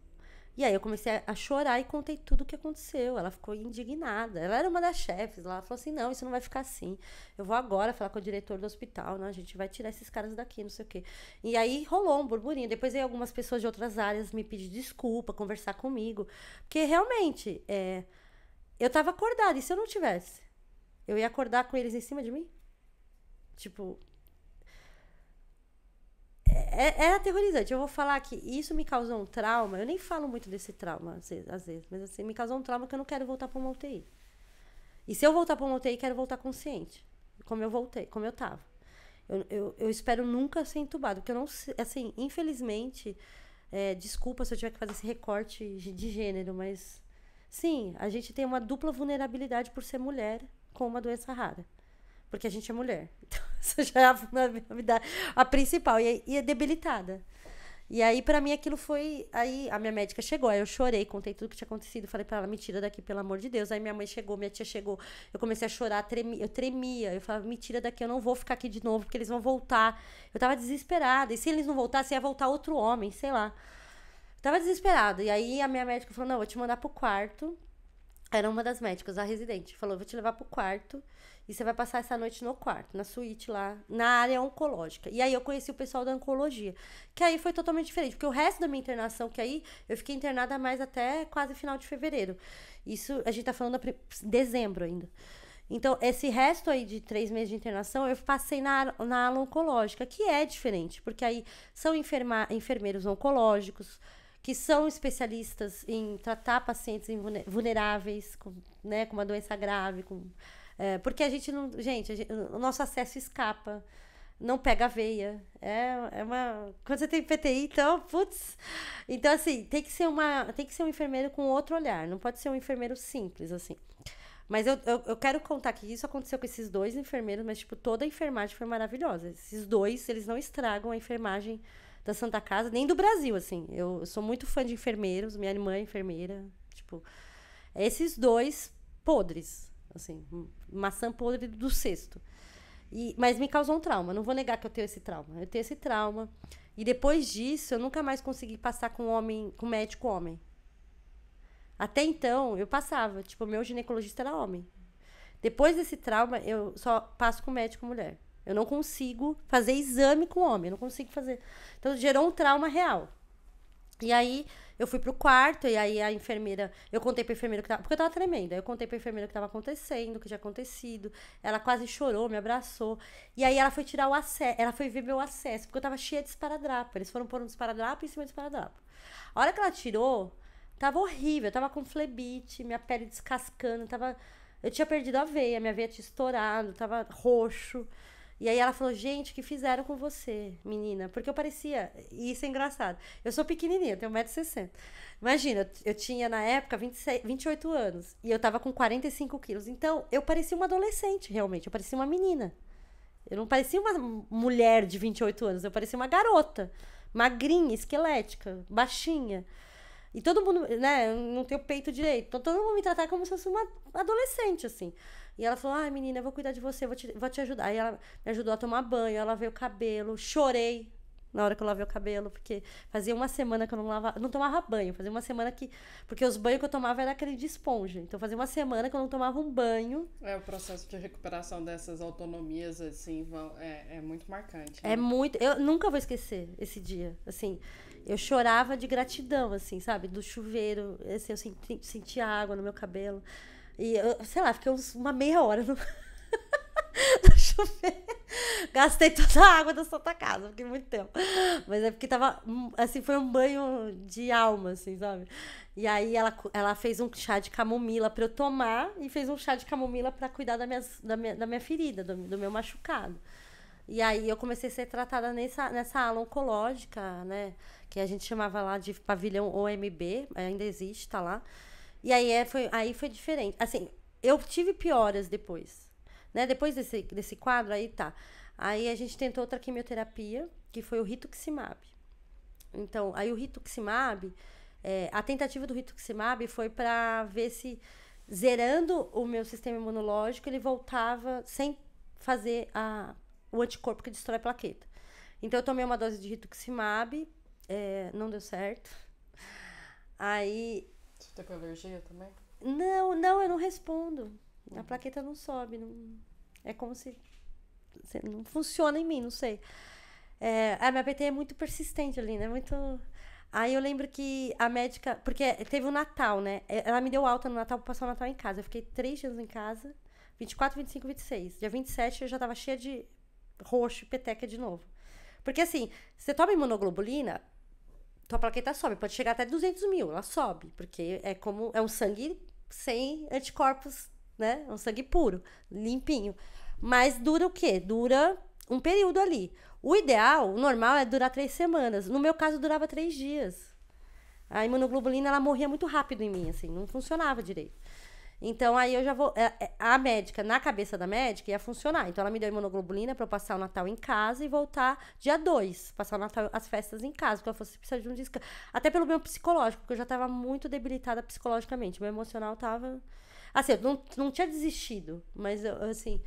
E aí eu comecei a chorar e contei tudo o que aconteceu. Ela ficou indignada. Ela era uma das chefes. Ela falou assim, não, isso não vai ficar assim. Eu vou agora falar com o diretor do hospital, né? A gente vai tirar esses caras daqui, não sei o quê. E aí rolou um burburinho. Depois veio algumas pessoas de outras áreas me pedir desculpa, conversar comigo. Porque realmente, eu tava acordada. E se eu não tivesse? Eu ia acordar com eles em cima de mim? Tipo, é aterrorizante. Eu vou falar que isso me causou um trauma. Eu nem falo muito desse trauma, às vezes. Mas assim, me causou um trauma que eu não quero voltar pra uma UTI. E se eu voltar pra uma UTI, quero voltar consciente. Como eu voltei, como eu tava. Eu espero nunca ser entubado. Porque eu não sei, assim, infelizmente, desculpa se eu tiver que fazer esse recorte de gênero, mas sim, a gente tem uma dupla vulnerabilidade por ser mulher com uma doença rara. Porque a gente é mulher. Então, isso já é a vulnerabilidade, a principal. E é debilitada. E aí, pra mim, aquilo foi... Aí, a minha médica chegou. Aí eu chorei, contei tudo que tinha acontecido. Falei pra ela, me tira daqui, pelo amor de Deus. Aí minha mãe chegou, minha tia chegou. Eu comecei a chorar, eu tremia. Eu falava, me tira daqui, eu não vou ficar aqui de novo, porque eles vão voltar. Eu tava desesperada. E se eles não voltassem, ia voltar outro homem, sei lá. Eu tava desesperada. E aí, a minha médica falou, não, eu vou te mandar pro quarto. Era uma das médicas, a residente. Falou, vou te levar pro quarto. E você vai passar essa noite no quarto, na suíte lá, na área oncológica. E aí eu conheci o pessoal da oncologia. Que aí foi totalmente diferente. Porque o resto da minha internação, que aí eu fiquei internada mais até quase final de fevereiro. Isso, a gente tá falando de dezembro ainda. Então, esse resto aí de 3 meses de internação, eu passei na ala oncológica, que é diferente. Porque aí são enfermeiros oncológicos, que são especialistas em tratar pacientes vulneráveis, com uma doença grave, porque a gente não... Gente, o nosso acesso escapa. Não pega a veia. Quando você tem PTI, então, putz... Então, assim, tem que ser um enfermeiro com outro olhar. Não pode ser um enfermeiro simples, assim. Mas eu quero contar que isso aconteceu com esses 2 enfermeiros, mas, tipo, toda a enfermagem foi maravilhosa. Esses 2, eles não estragam a enfermagem da Santa Casa, nem do Brasil, assim. Eu sou muito fã de enfermeiros, minha irmã é enfermeira. Tipo, esses 2 podres, assim, maçã podre do cesto. Mas me causou um trauma, não vou negar que eu tenho esse trauma. Eu tenho esse trauma. E depois disso, eu nunca mais consegui passar com médico homem. Até então, eu passava. Tipo, meu ginecologista era homem. Depois desse trauma, eu só passo com médico mulher. Eu não consigo fazer exame com homem, eu não consigo fazer. Então, gerou um trauma real. E aí, eu fui pro quarto, e aí a enfermeira... Eu contei pra enfermeira que tava... Porque eu tava tremenda. Eu contei pra enfermeira o que tava acontecendo, o que tinha acontecido. Ela quase chorou, me abraçou. E aí, ela foi tirar o acesso. Ela foi ver meu acesso, porque eu tava cheia de esparadrapo. Eles foram pôr um esparadrapo em cima de esparadrapo. A hora que ela tirou, tava horrível. Eu tava com flebite, minha pele descascando. Eu tinha perdido a veia, minha veia tinha estourado, tava roxo. E aí ela falou, gente, o que fizeram com você, menina? Porque eu parecia... E isso é engraçado. Eu sou pequenininha, eu tenho 1,60 m. Imagina, eu tinha, na época, 28 anos. E eu tava com 45 quilos. Então, eu parecia uma adolescente, realmente. Eu parecia uma menina. Eu não parecia uma mulher de 28 anos. Eu parecia uma garota. Magrinha, esquelética, baixinha. E todo mundo, né, não tem o peito direito. Então, todo mundo me tratava como se fosse uma adolescente, assim. E ela falou, ai, menina, eu vou cuidar de você, vou te ajudar. Aí ela me ajudou a tomar banho, ela lavei o cabelo, chorei na hora que eu lavei o cabelo, porque fazia uma semana que eu não tomava banho, fazia uma semana porque os banhos que eu tomava era aquele de esponja. Então fazia uma semana que eu não tomava um banho. O processo de recuperação dessas autonomias, assim, é muito marcante. Né? É muito, eu nunca vou esquecer esse dia, assim... Eu chorava de gratidão, assim, sabe? Do chuveiro, assim, eu sentia água no meu cabelo. E, sei lá, fiquei uma meia hora no chuveiro. Gastei toda a água da Santa Casa, fiquei muito tempo. Mas é porque tava, assim, foi um banho de alma, assim, sabe? E aí ela fez um chá de camomila pra eu tomar e fez um chá de camomila pra cuidar da minha ferida, do meu machucado. E aí eu comecei a ser tratada nessa ala oncológica, né? Que a gente chamava lá de pavilhão OMB, ainda existe, tá lá. E aí foi diferente. Assim, eu tive pioras depois, né? Depois desse quadro, aí tá. Aí a gente tentou outra quimioterapia, que foi o rituximab. Então, aí o rituximab, a tentativa do rituximab foi para ver se, zerando o meu sistema imunológico, ele voltava sem fazer o anticorpo que destrói a plaqueta. Então, eu tomei uma dose de rituximab, não deu certo. Aí... Você tá com alergia também? Não, eu não respondo. A plaqueta não sobe. Não, é como se não funciona em mim, não sei. A minha PT é muito persistente ali, né? Muito... Aí eu lembro que a médica... Porque teve o Natal, né? Ela me deu alta no Natal pra passar o Natal em casa. Eu fiquei 3 dias em casa. 24, 25, 26. Dia 27 eu já tava cheia de roxo e peteca de novo. Porque assim, você toma imunoglobulina, tua plaqueta sobe. Pode chegar até 200 mil, ela sobe. Porque é um sangue sem anticorpos, né? É um sangue puro, limpinho. Mas dura o quê? Dura um período ali. O ideal, o normal, é durar 3 semanas. No meu caso, durava 3 dias. A imunoglobulina, ela morria muito rápido em mim, assim, não funcionava direito. Então, aí eu já vou... A médica, na cabeça da médica, ia funcionar. Então, ela me deu imunoglobulina pra eu passar o Natal em casa e voltar dia 2. Passar o Natal, as festas em casa, porque ela fosse precisar de um descanso. Até pelo meu psicológico, porque eu já tava muito debilitada psicologicamente. Meu emocional tava... Assim, eu não tinha desistido, mas, assim...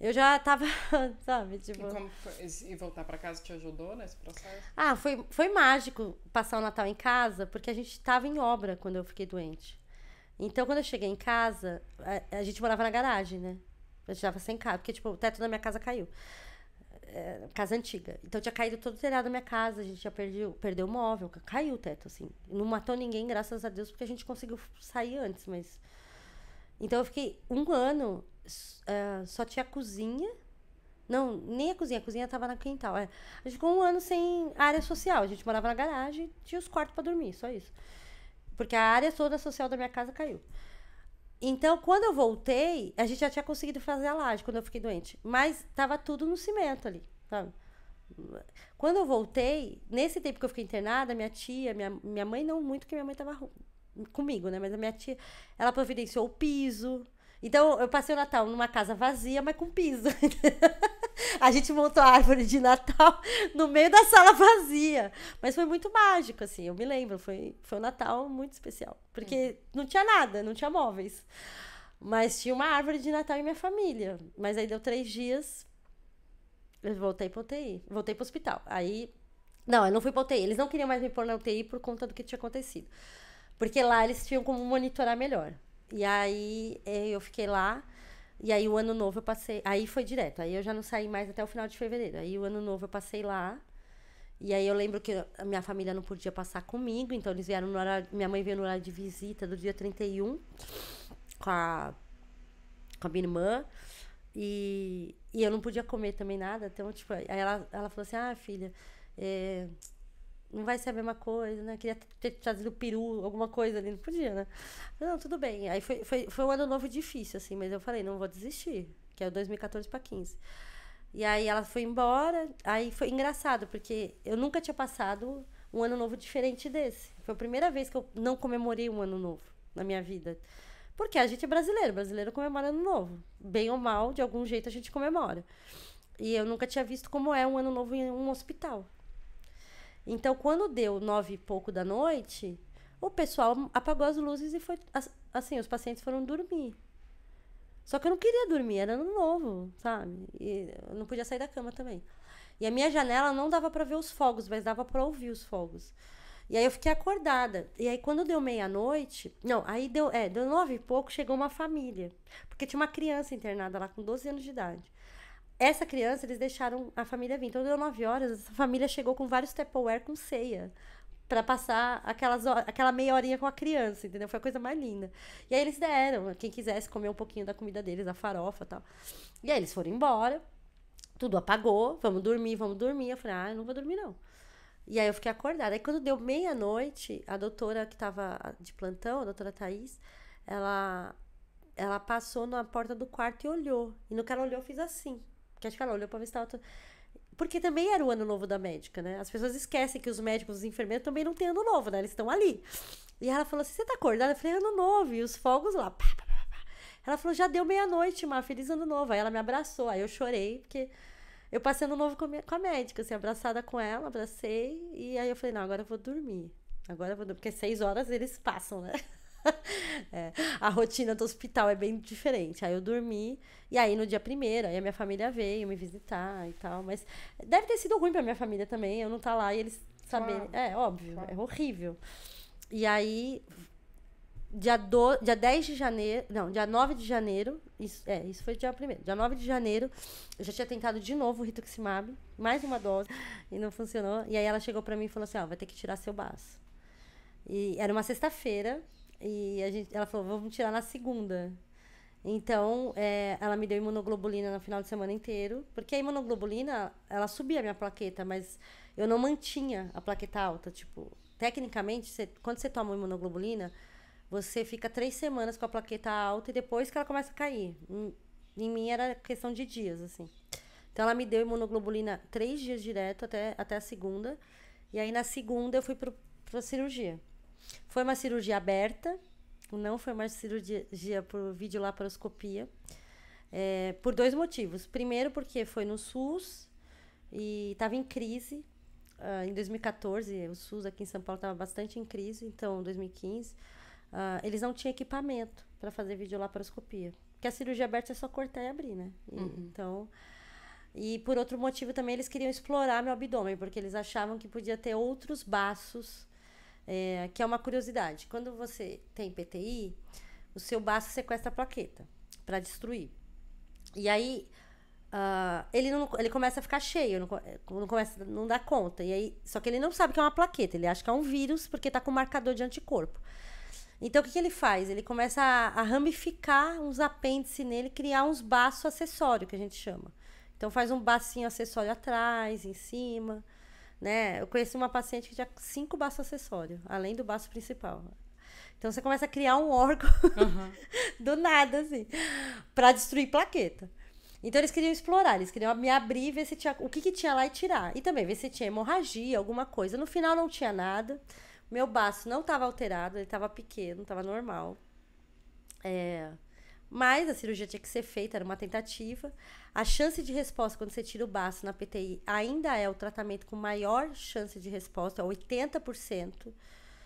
Eu já tava, sabe, tipo... E voltar pra casa te ajudou nesse processo? Ah, foi mágico passar o Natal em casa, porque a gente tava em obra quando eu fiquei doente. Então, quando eu cheguei em casa, a gente morava na garagem, né? A gente tava sem casa, porque, tipo, o teto da minha casa caiu. Casa antiga. Então, tinha caído todo o telhado da minha casa, a gente já perdeu o móvel, caiu o teto, assim. Não matou ninguém, graças a Deus, porque a gente conseguiu sair antes, mas... Então, eu fiquei 1 ano... só tinha a cozinha. Não, nem a cozinha tava no quintal. A gente ficou 1 ano sem área social. A gente morava na garagem, tinha os quartos pra dormir, só isso. Porque a área toda social da minha casa caiu. Então, quando eu voltei, a gente já tinha conseguido fazer a laje quando eu fiquei doente. Mas tava tudo no cimento ali, sabe? Quando eu voltei, nesse tempo que eu fiquei internada, minha tia, minha mãe não muito, porque minha mãe tava comigo, né? Mas a minha tia, ela providenciou o piso. Então, eu passei o Natal numa casa vazia, mas com piso. A gente montou a árvore de Natal no meio da sala vazia. Mas foi muito mágico, assim, eu me lembro. Foi um Natal muito especial. Porque não tinha nada, não tinha móveis. Mas tinha uma árvore de Natal em minha família. Mas aí deu 3 dias, eu voltei pra UTI. Voltei pro hospital. Aí... Não, eu não fui pra UTI. Eles não queriam mais me pôr na UTI por conta do que tinha acontecido. Porque lá eles tinham como monitorar melhor. E aí eu fiquei lá, e aí o ano novo eu passei, aí foi direto, aí eu já não saí mais até o final de fevereiro, aí o ano novo eu passei lá, e aí eu lembro que a minha família não podia passar comigo, então eles vieram no horário, minha mãe veio no horário de visita do dia 31, com a minha irmã, e eu não podia comer também nada, então, tipo, aí ela falou assim, filha, não vai ser a mesma coisa, né? Queria ter trazido peru, alguma coisa ali. Não podia, né? Não, tudo bem. Aí foi um ano novo difícil, assim. Mas eu falei, não vou desistir. Que é o 2014 para 15. E aí ela foi embora. Aí foi engraçado, porque eu nunca tinha passado um ano novo diferente desse. Foi a primeira vez que eu não comemorei um ano novo na minha vida. Porque a gente é brasileiro. Brasileiro comemora ano novo. Bem ou mal, de algum jeito a gente comemora. E eu nunca tinha visto como é um ano novo em um hospital. Então, quando deu 9 e pouco da noite, o pessoal apagou as luzes e foi... Assim, os pacientes foram dormir. Só que eu não queria dormir, era ano novo, sabe? E eu não podia sair da cama também. E a minha janela não dava pra ver os fogos, mas dava pra ouvir os fogos. E aí eu fiquei acordada. E aí, quando deu meia-noite... Não, aí deu 9 e pouco, chegou uma família. Porque tinha uma criança internada lá com 12 anos de idade. Essa criança, eles deixaram a família vir. Então, deu 9 horas, essa família chegou com vários Tupperware com ceia. Pra passar aquela meia horinha com a criança, entendeu? Foi a coisa mais linda. E aí, eles deram. Quem quisesse comer um pouquinho da comida deles, a farofa e tal. E aí, eles foram embora. Tudo apagou. Vamos dormir, vamos dormir. Eu falei, eu não vou dormir, não. E aí, eu fiquei acordada. Aí, quando deu meia-noite, a doutora que tava de plantão, a doutora Thaís, ela passou na porta do quarto e olhou. E no que ela olhou, eu fiz assim, Porque acho que ela olhou pra ver se tava... Porque também era o ano novo da médica, né? As pessoas esquecem que os médicos, os enfermeiros também não têm ano novo, né? Eles estão ali. E ela falou assim, você tá acordada? Eu falei, ano novo. E os fogos lá. Pá, pá, pá, pá. Ela falou, já deu meia-noite, Má, feliz ano novo. Aí ela me abraçou. Aí eu chorei, porque eu passei ano novo com a médica, assim, abraçada com ela, abracei. E aí eu falei, não, agora eu vou dormir. Agora eu vou dormir. Porque 6 horas eles passam, né? É, a rotina do hospital é bem diferente. Aí eu dormi, e aí no dia primeiro, aí a minha família veio me visitar e tal. Mas deve ter sido ruim pra minha família também, eu não tá lá e eles saberem. Claro. É, óbvio, Claro. é horrível. E aí, dia 10 de janeiro, não, dia 9 de janeiro, isso foi dia primeiro. Dia 9 de janeiro, eu já tinha tentado de novo o rituximab, mais uma dose, e não funcionou. E aí ela chegou pra mim e falou assim, ó, vai ter que tirar seu baço. E era uma sexta-feira, e ela falou, vamos tirar na segunda. Então, ela me deu imunoglobulina no final de semana inteiro, porque a imunoglobulina, ela subia a minha plaqueta, mas eu não mantinha a plaqueta alta. Tipo, tecnicamente, quando você toma imunoglobulina, você fica 3 semanas com a plaqueta alta e depois que ela começa a cair. Em mim era questão de dias, assim. Então, ela me deu imunoglobulina 3 dias direto até a segunda. E aí, na segunda, eu fui pra cirurgia. Foi uma cirurgia aberta, não foi uma cirurgia por videolaparoscopia, por 2 motivos. Primeiro, porque foi no SUS e estava em crise. Em 2014, o SUS aqui em São Paulo estava bastante em crise, então, em 2015, eles não tinham equipamento para fazer videolaparoscopia. Porque a cirurgia aberta é só cortar e abrir, né? Então... E por outro motivo também, eles queriam explorar meu abdômen, porque eles achavam que podia ter outros baços. Que é uma curiosidade. Quando você tem PTI, o seu baço sequestra a plaqueta para destruir. E aí, ele começa a ficar cheio, não dá conta. E aí, só que ele não sabe que é uma plaqueta, ele acha que é um vírus porque está com marcador de anticorpo. Então, o que ele faz? Ele começa a ramificar uns apêndices nele, criar uns baços acessórios, que a gente chama. Então, faz um bacinho acessório atrás, em cima... Né? Eu conheci uma paciente que tinha 5 baços acessórios, além do baço principal. Então você começa a criar um órgão do nada, assim, pra destruir plaqueta. Então eles queriam explorar, eles queriam me abrir, ver se tinha, o que tinha lá e tirar. E também ver se tinha hemorragia, alguma coisa. No final não tinha nada. Meu baço não estava alterado, ele estava pequeno, estava normal. Mas a cirurgia tinha que ser feita, era uma tentativa. A chance de resposta quando você tira o baço na PTI ainda é o tratamento com maior chance de resposta, 80%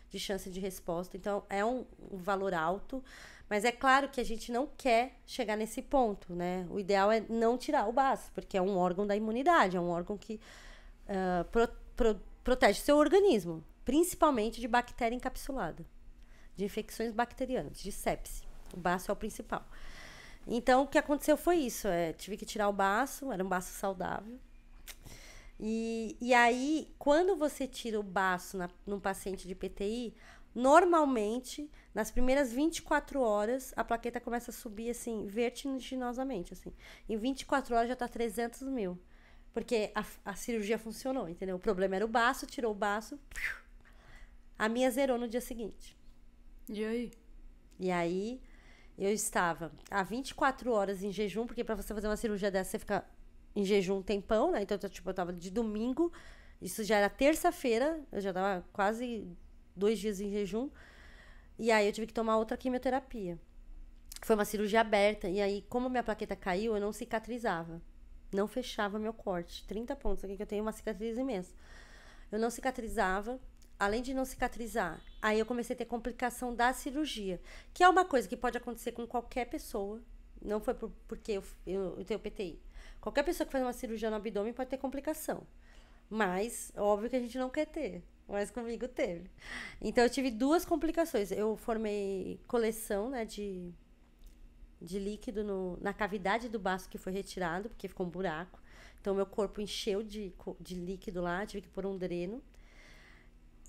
de chance de resposta. Então, é um valor alto. Mas é claro que a gente não quer chegar nesse ponto, né? O ideal é não tirar o baço, porque é um órgão da imunidade, é um órgão que protege o seu organismo, principalmente de bactéria encapsulada, de infecções bacterianas, de sepse. O baço é o principal. Então, o que aconteceu foi isso. Tive que tirar o baço, era um baço saudável. E aí, quando você tira o baço num paciente de PTI, normalmente, nas primeiras 24 horas, a plaqueta começa a subir, assim, vertiginosamente, assim. Em 24 horas já tá 300 mil. Porque a cirurgia funcionou, entendeu? O problema era o baço, tirou o baço, a minha zerou no dia seguinte. E aí? E aí... Eu estava há 24 horas em jejum, porque para você fazer uma cirurgia dessa, você fica em jejum um tempão, né? Então, tipo, eu tava de domingo, isso já era terça-feira, eu já tava quase 2 dias em jejum. E aí eu tive que tomar outra quimioterapia. Foi uma cirurgia aberta, e aí, como minha plaqueta caiu, eu não cicatrizava. Não fechava meu corte. 30 pontos aqui, que eu tenho uma cicatriz imensa. Eu não cicatrizava. Além de não cicatrizar, aí eu comecei a ter complicação da cirurgia, que é uma coisa que pode acontecer com qualquer pessoa, não foi porque eu tenho PTI. Qualquer pessoa que faz uma cirurgia no abdômen pode ter complicação, mas óbvio que a gente não quer ter, mas comigo teve. Então eu tive 2 complicações, eu formei coleção, né, de líquido na cavidade do baço que foi retirado, porque ficou um buraco, então meu corpo encheu de líquido lá, tive que pôr um dreno.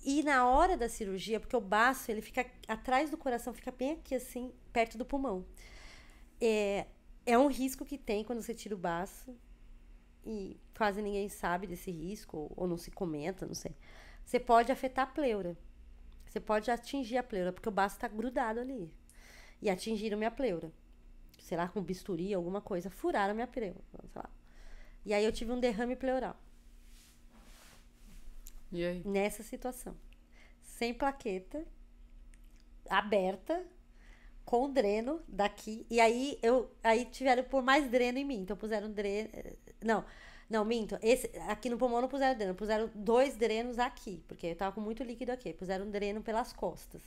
E na hora da cirurgia, porque o baço, ele fica atrás do coração, fica bem aqui assim, perto do pulmão. É um risco que tem quando você tira o baço, e quase ninguém sabe desse risco, ou não se comenta, não sei. Você pode afetar a pleura. Você pode atingir a pleura, porque o baço está grudado ali. E atingiram minha pleura. Sei lá, com bisturi, alguma coisa. Furaram minha pleura, sei lá. E aí eu tive um derrame pleural. E aí? Nessa situação. Sem plaqueta, aberta, com dreno daqui. E aí tiveram que pôr mais dreno em mim. Então puseram dreno. Não, minto. Aqui no pulmão não puseram dreno. Puseram 2 drenos aqui. Porque eu tava com muito líquido aqui. Puseram dreno pelas costas.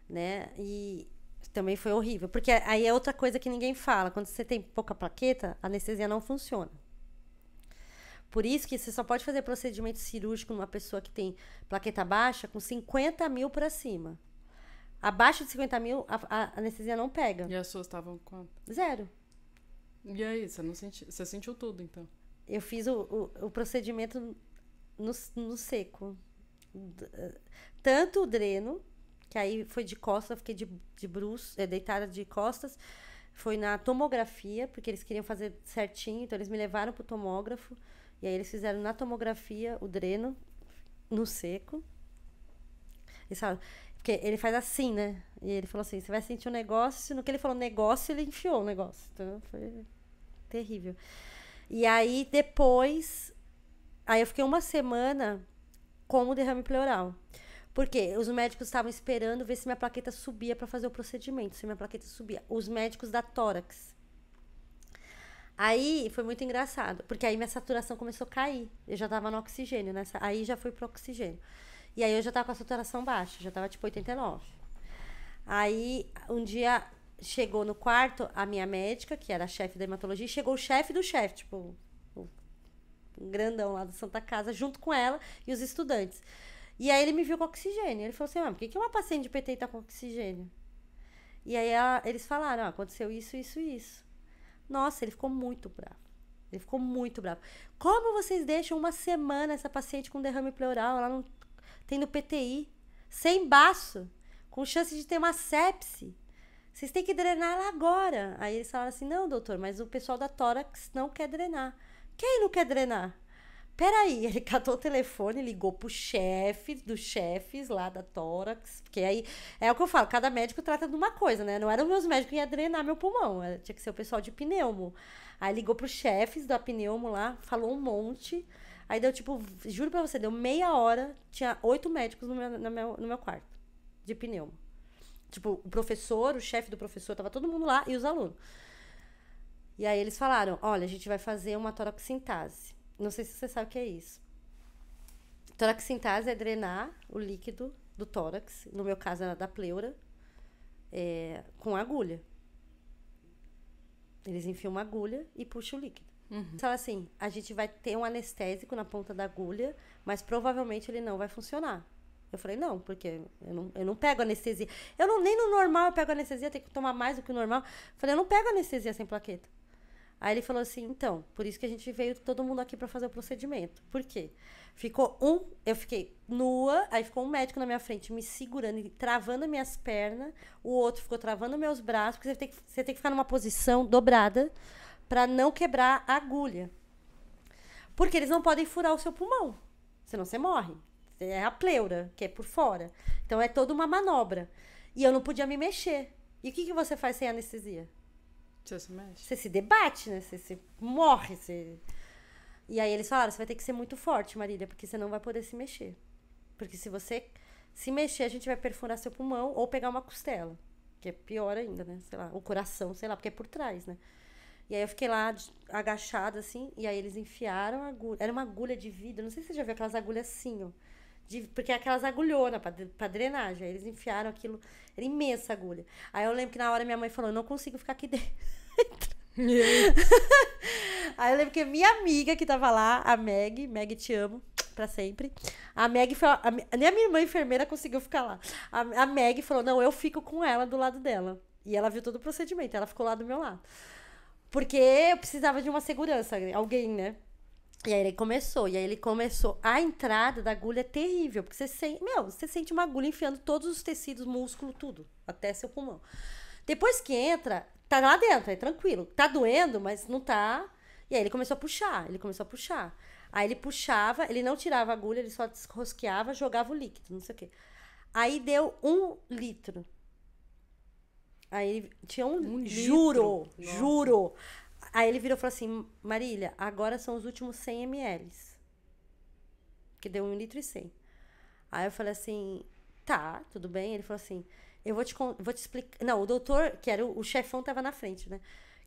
Né? E também foi horrível. Porque aí é outra coisa que ninguém fala. Quando você tem pouca plaqueta, a anestesia não funciona. Por isso que você só pode fazer procedimento cirúrgico numa pessoa que tem plaqueta baixa com 50 mil pra cima. Abaixo de 50 mil, a anestesia não pega. E as suas estavam quanto? 0. E aí, você sentiu tudo, então? Eu fiz o procedimento no seco. Tanto o dreno, que aí foi de costas, eu fiquei de bruços, deitada de costas. Foi na tomografia, porque eles queriam fazer certinho, então eles me levaram pro tomógrafo. E aí eles fizeram na tomografia o dreno no seco. Eles falaram, porque ele faz assim, né? E ele falou assim, você vai sentir um negócio. No que ele falou negócio, ele enfiou o negócio. Então foi terrível. E aí depois, aí eu fiquei uma semana com o derrame pleural. Porque os médicos estavam esperando ver se minha plaqueta subia para fazer o procedimento. Se minha plaqueta subia. Os médicos da tórax. Aí foi muito engraçado, porque aí minha saturação começou a cair. Eu já tava no oxigênio, né? Aí já fui pro oxigênio. E aí eu já tava com a saturação baixa, já tava tipo 89. Aí um dia chegou no quarto a minha médica, que era a chefe da hematologia, e chegou o chefe do chefe, tipo, o grandão lá da Santa Casa, junto com ela e os estudantes. E aí ele me viu com oxigênio. Ele falou assim, por que uma paciente de PTI tá com oxigênio? E aí eles falaram, aconteceu isso, isso e isso. Nossa, ele ficou muito bravo. Ele ficou muito bravo. Como vocês deixam uma semana essa paciente com derrame pleural, ela não tendo PTI, sem baço, com chance de ter uma sepse? Vocês têm que drenar ela agora. Aí eles falaram assim, não, doutor, mas o pessoal da tórax não quer drenar. Quem não quer drenar? Peraí, ele catou o telefone, ligou pro chefe dos chefes lá da tórax, porque aí, é o que eu falo, cada médico trata de uma coisa, né? Não eram meus médicos que iam drenar meu pulmão, tinha que ser o pessoal de pneumo. Aí ligou pros chefes da pneumo lá, falou um monte, aí deu tipo, juro pra você, deu meia hora, tinha 8 médicos no meu quarto, de pneumo. Tipo, o professor, o chefe do professor, tava todo mundo lá e os alunos. E aí eles falaram, olha, a gente vai fazer uma toraxintase. Não sei se você sabe o que é isso. Toraxintase é drenar o líquido do tórax, no meu caso era da pleura, com agulha. Eles enfiam uma agulha e puxam o líquido. Fala assim, a gente vai ter um anestésico na ponta da agulha, mas provavelmente ele não vai funcionar. Eu falei, não, porque eu não pego anestesia. Nem no normal eu pego anestesia, tenho que tomar mais do que o normal. Eu falei, eu não pego anestesia sem plaqueta. Aí ele falou assim, então, por isso que a gente veio todo mundo aqui pra fazer o procedimento. Por quê? Eu fiquei nua, aí ficou um médico na minha frente me segurando e travando minhas pernas, o outro ficou travando meus braços, porque você tem que ficar numa posição dobrada pra não quebrar a agulha. Porque eles não podem furar o seu pulmão, senão você morre. É a pleura, que é por fora. Então é toda uma manobra. E eu não podia me mexer. E o que você faz sem anestesia? Você se mexe? Você se debate, né? Você morre. E aí eles falaram, você vai ter que ser muito forte, Marília, porque você não vai poder se mexer. Porque se você se mexer, a gente vai perfurar seu pulmão ou pegar uma costela. Que é pior ainda, né? Sei lá, o coração, sei lá, porque é por trás, né? E aí eu fiquei lá, agachada, assim, e aí eles enfiaram a agulha. Era uma agulha de vidro, não sei se você já viu aquelas agulhas assim, ó. Porque é aquelas agulhonas pra drenagem. Aí eles enfiaram aquilo, era imensa agulha. Aí eu lembro que na hora minha mãe falou, eu não consigo ficar aqui dentro. Aí eu lembro que minha amiga que tava lá, a Meg, te amo pra sempre. A Meg foi. Nem a minha irmã enfermeira conseguiu ficar lá. A Meg falou: não, eu fico com ela do lado dela. E ela viu todo o procedimento, ela ficou lá do meu lado. Porque eu precisava de uma segurança, alguém, né? E aí ele começou. A entrada da agulha é terrível, porque você sente uma agulha enfiando todos os tecidos, músculo, tudo, até seu pulmão. Depois que entra, tá lá dentro, é tranquilo. Tá doendo, mas não tá. E aí ele começou a puxar. Aí ele puxava, ele não tirava a agulha, ele só desrosqueava, jogava o líquido, não sei o quê. Aí deu 1 litro. Aí tinha juro. Aí ele virou e falou assim, Marília, agora são os últimos 100 ml. Que deu 1,1 litro. Aí eu falei assim, tá, tudo bem. Ele falou assim, eu vou te explicar. Não, o doutor, que era o chefão, tava na frente, né?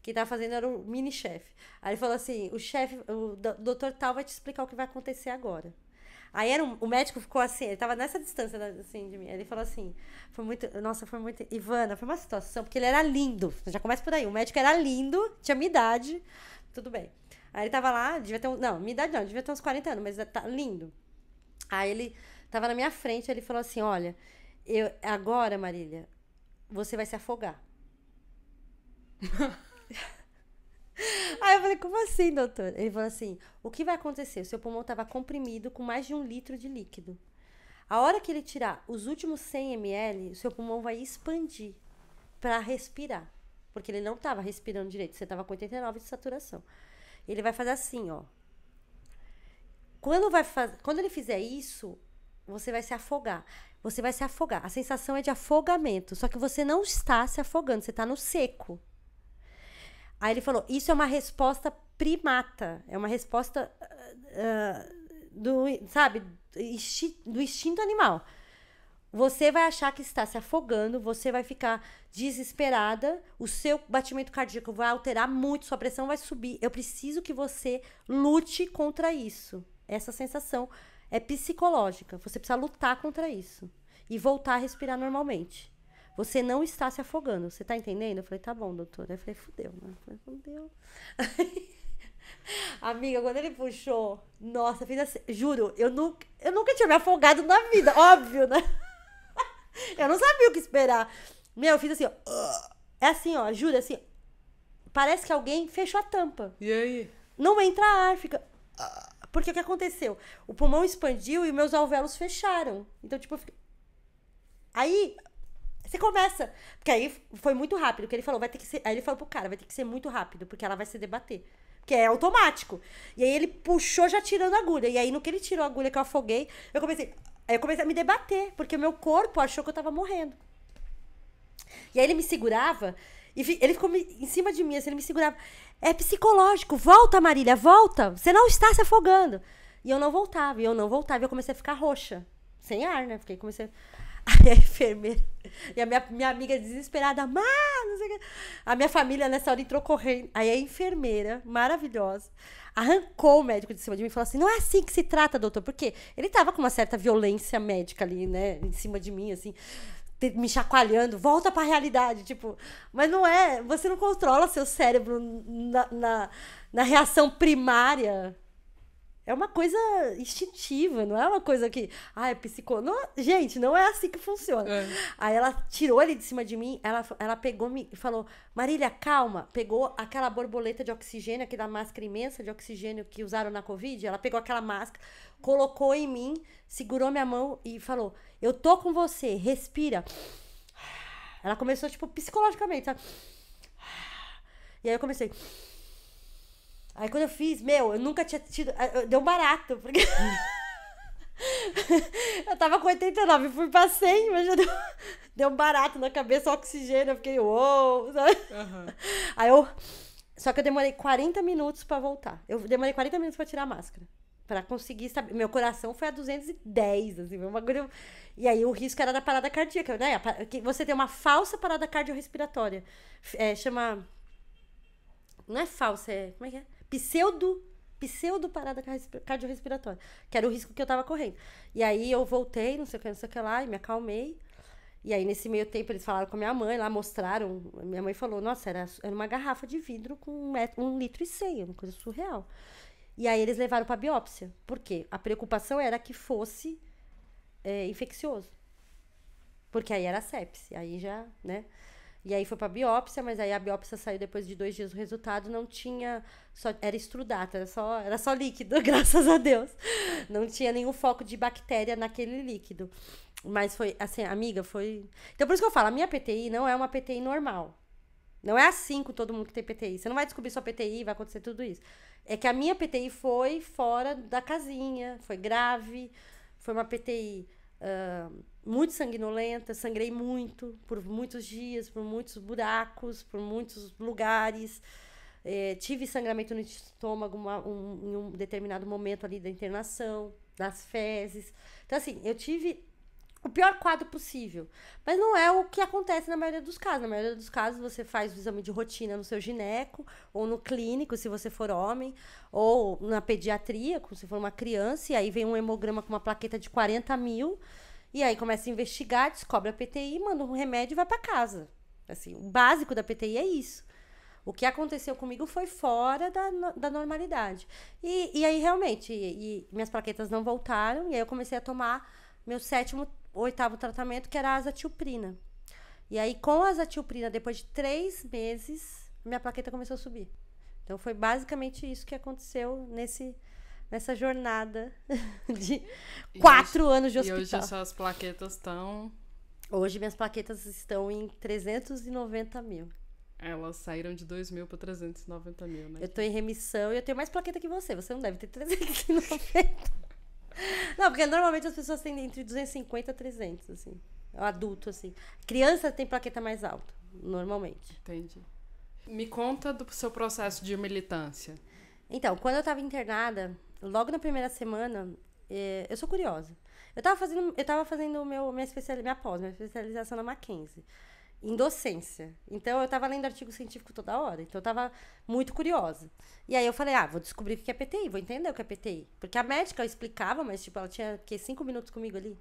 Quem tava fazendo era o mini-chefe. Aí ele falou assim, o doutor tal vai te explicar o que vai acontecer agora. Aí o médico ficou assim, ele tava nessa distância assim, de mim. Ele falou assim, foi muito. Ivana, foi uma situação, porque ele era lindo. Já começa por aí. O médico era lindo, tinha minha idade, tudo bem. Aí ele tava lá, devia ter não, minha idade não, devia ter uns 40 anos, mas tá lindo. Aí ele tava na minha frente, ele falou assim, olha, agora, Marília, você vai se afogar. Aí eu falei, como assim, doutor? Ele falou assim, o que vai acontecer? O seu pulmão estava comprimido com mais de 1 litro de líquido. A hora que ele tirar os últimos 100 ml, o seu pulmão vai expandir para respirar. Porque ele não estava respirando direito, você estava com 89 de saturação. Ele vai fazer assim, ó. Quando ele fizer isso, você vai se afogar. Você vai se afogar. A sensação é de afogamento, só que você não está se afogando, você está no seco. Aí ele falou, isso é uma resposta primata, é uma resposta do instinto animal. Você vai achar que está se afogando, você vai ficar desesperada, o seu batimento cardíaco vai alterar muito, sua pressão vai subir. Eu preciso que você lute contra isso. Essa sensação é psicológica, você precisa lutar contra isso e voltar a respirar normalmente. Você não está se afogando. Você tá entendendo? Eu falei, tá bom, doutor. Aí eu falei, fudeu, né? Eu falei, fudeu. Amiga, quando ele puxou, nossa, eu fiz assim, juro, eu nunca tinha me afogado na vida, óbvio, né? Eu não sabia o que esperar. Meu, eu fiz assim, ó. É assim, ó, juro, assim. Parece que alguém fechou a tampa. E aí? Não entra ar, fica. Porque o que aconteceu? O pulmão expandiu e meus alvéolos fecharam. Então, tipo, aí. Você começa. Porque aí foi muito rápido. Que ele falou, vai ter que ser. Aí ele falou pro cara, vai ter que ser muito rápido, porque ela vai se debater. Porque é automático. E aí ele puxou já tirando a agulha. E aí, no que ele tirou a agulha que eu afoguei, eu comecei a me debater, porque o meu corpo achou que eu tava morrendo. E aí ele me segurava, e ele ficou em cima de mim, assim, ele me segurava. É psicológico, volta, Marília, volta. Você não está se afogando. E eu não voltava, e eu comecei a ficar roxa. Sem ar, né? Comecei. Aí a enfermeira e a minha amiga desesperada, não sei o que. A minha família nessa hora entrou correndo. Aí a enfermeira, maravilhosa, arrancou o médico de cima de mim e falou assim, não é assim que se trata, doutor, porque ele tava com uma certa violência médica ali, né, em cima de mim, assim, me chacoalhando, volta pra realidade, tipo, mas não é, você não controla seu cérebro na reação primária. É uma coisa instintiva, não é uma coisa que... é gente, não é assim que funciona. É. Aí ela tirou ele de cima de mim, ela pegou-me e falou, Marília, calma. Pegou aquela borboleta de oxigênio, aquela máscara imensa de oxigênio que usaram na Covid, ela pegou aquela máscara, colocou em mim, segurou minha mão e falou, eu tô com você, respira. Ela começou, tipo, psicologicamente, sabe? E aí eu comecei... Aí quando eu fiz, eu nunca tinha tido... Deu um barato, porque... eu tava com 89, fui pra 100, mas já deu um barato na cabeça, oxigênio, eu fiquei, uou, sabe? Uhum. Aí só que eu demorei 40 minutos pra voltar. Eu demorei 40 minutos pra tirar a máscara. Pra conseguir saber. Meu coração foi a 210, assim, foi uma agulha... E aí o risco era da parada cardíaca, né? Você tem uma falsa parada cardiorrespiratória. Chama... Não é falsa, como é que é? Pseudo parada cardiorrespiratória, que era o risco que eu tava correndo. E aí eu voltei, não sei o que lá, e me acalmei. E aí nesse meio tempo eles falaram com a minha mãe, lá mostraram, minha mãe falou, nossa, era uma garrafa de vidro com 1,1 litro, uma coisa surreal. E aí eles levaram pra biópsia. Por quê? A preocupação era que fosse infeccioso. Porque aí era sepse, aí já, né... E aí foi pra biópsia, mas aí a biópsia saiu depois de 2 dias, o resultado não tinha... Era extrudata, era só líquido, graças a Deus. Não tinha nenhum foco de bactéria naquele líquido. Mas foi, assim, amiga, foi... Então por isso que eu falo, a minha PTI não é uma PTI normal. Não é assim com todo mundo que tem PTI. Você não vai descobrir sua PTI e vai acontecer tudo isso. É que a minha PTI foi fora da casinha, foi grave, foi uma PTI... muito sanguinolenta, sangrei muito, por muitos dias, por muitos buracos, por muitos lugares. Tive sangramento no estômago em um determinado momento ali da internação, das fezes. Então, assim, eu tive o pior quadro possível. Mas não é o que acontece na maioria dos casos. Na maioria dos casos, você faz o exame de rotina no seu gineco, ou no clínico, se você for homem, ou na pediatria, se for uma criança, e aí vem um hemograma com uma plaqueta de 40 mil, e aí começa a investigar, descobre a PTI, manda um remédio e vai para casa. Assim, o básico da PTI é isso. O que aconteceu comigo foi fora da normalidade. E aí, realmente, minhas plaquetas não voltaram, e aí eu comecei a tomar meu 7º, 8º tratamento, que era a azatilprina. E aí, com a azatilprina, depois de 3 meses, minha plaqueta começou a subir. Então, foi basicamente isso que aconteceu nessa jornada de 4 anos de hospital. E hoje essas plaquetas estão... Hoje, minhas plaquetas estão em 390 mil. Elas saíram de 2 mil para 390 mil, né? Eu tô em remissão e eu tenho mais plaqueta que você. Você não deve ter 390. Não, porque normalmente as pessoas têm entre 250 e 300, assim. Adulto, assim. Criança tem plaqueta mais alta, normalmente. Entendi. Me conta do seu processo de militância. Então, quando eu tava internada, logo na primeira semana, eu sou curiosa. Eu tava fazendo minha especialização na Mackenzie, em docência. Então, eu tava lendo artigo científico toda hora. Então, eu tava muito curiosa. E aí, eu falei, vou descobrir o que é PTI, vou entender o que é PTI. Porque a médica explicava, mas, tipo, ela tinha, 5 minutos comigo ali.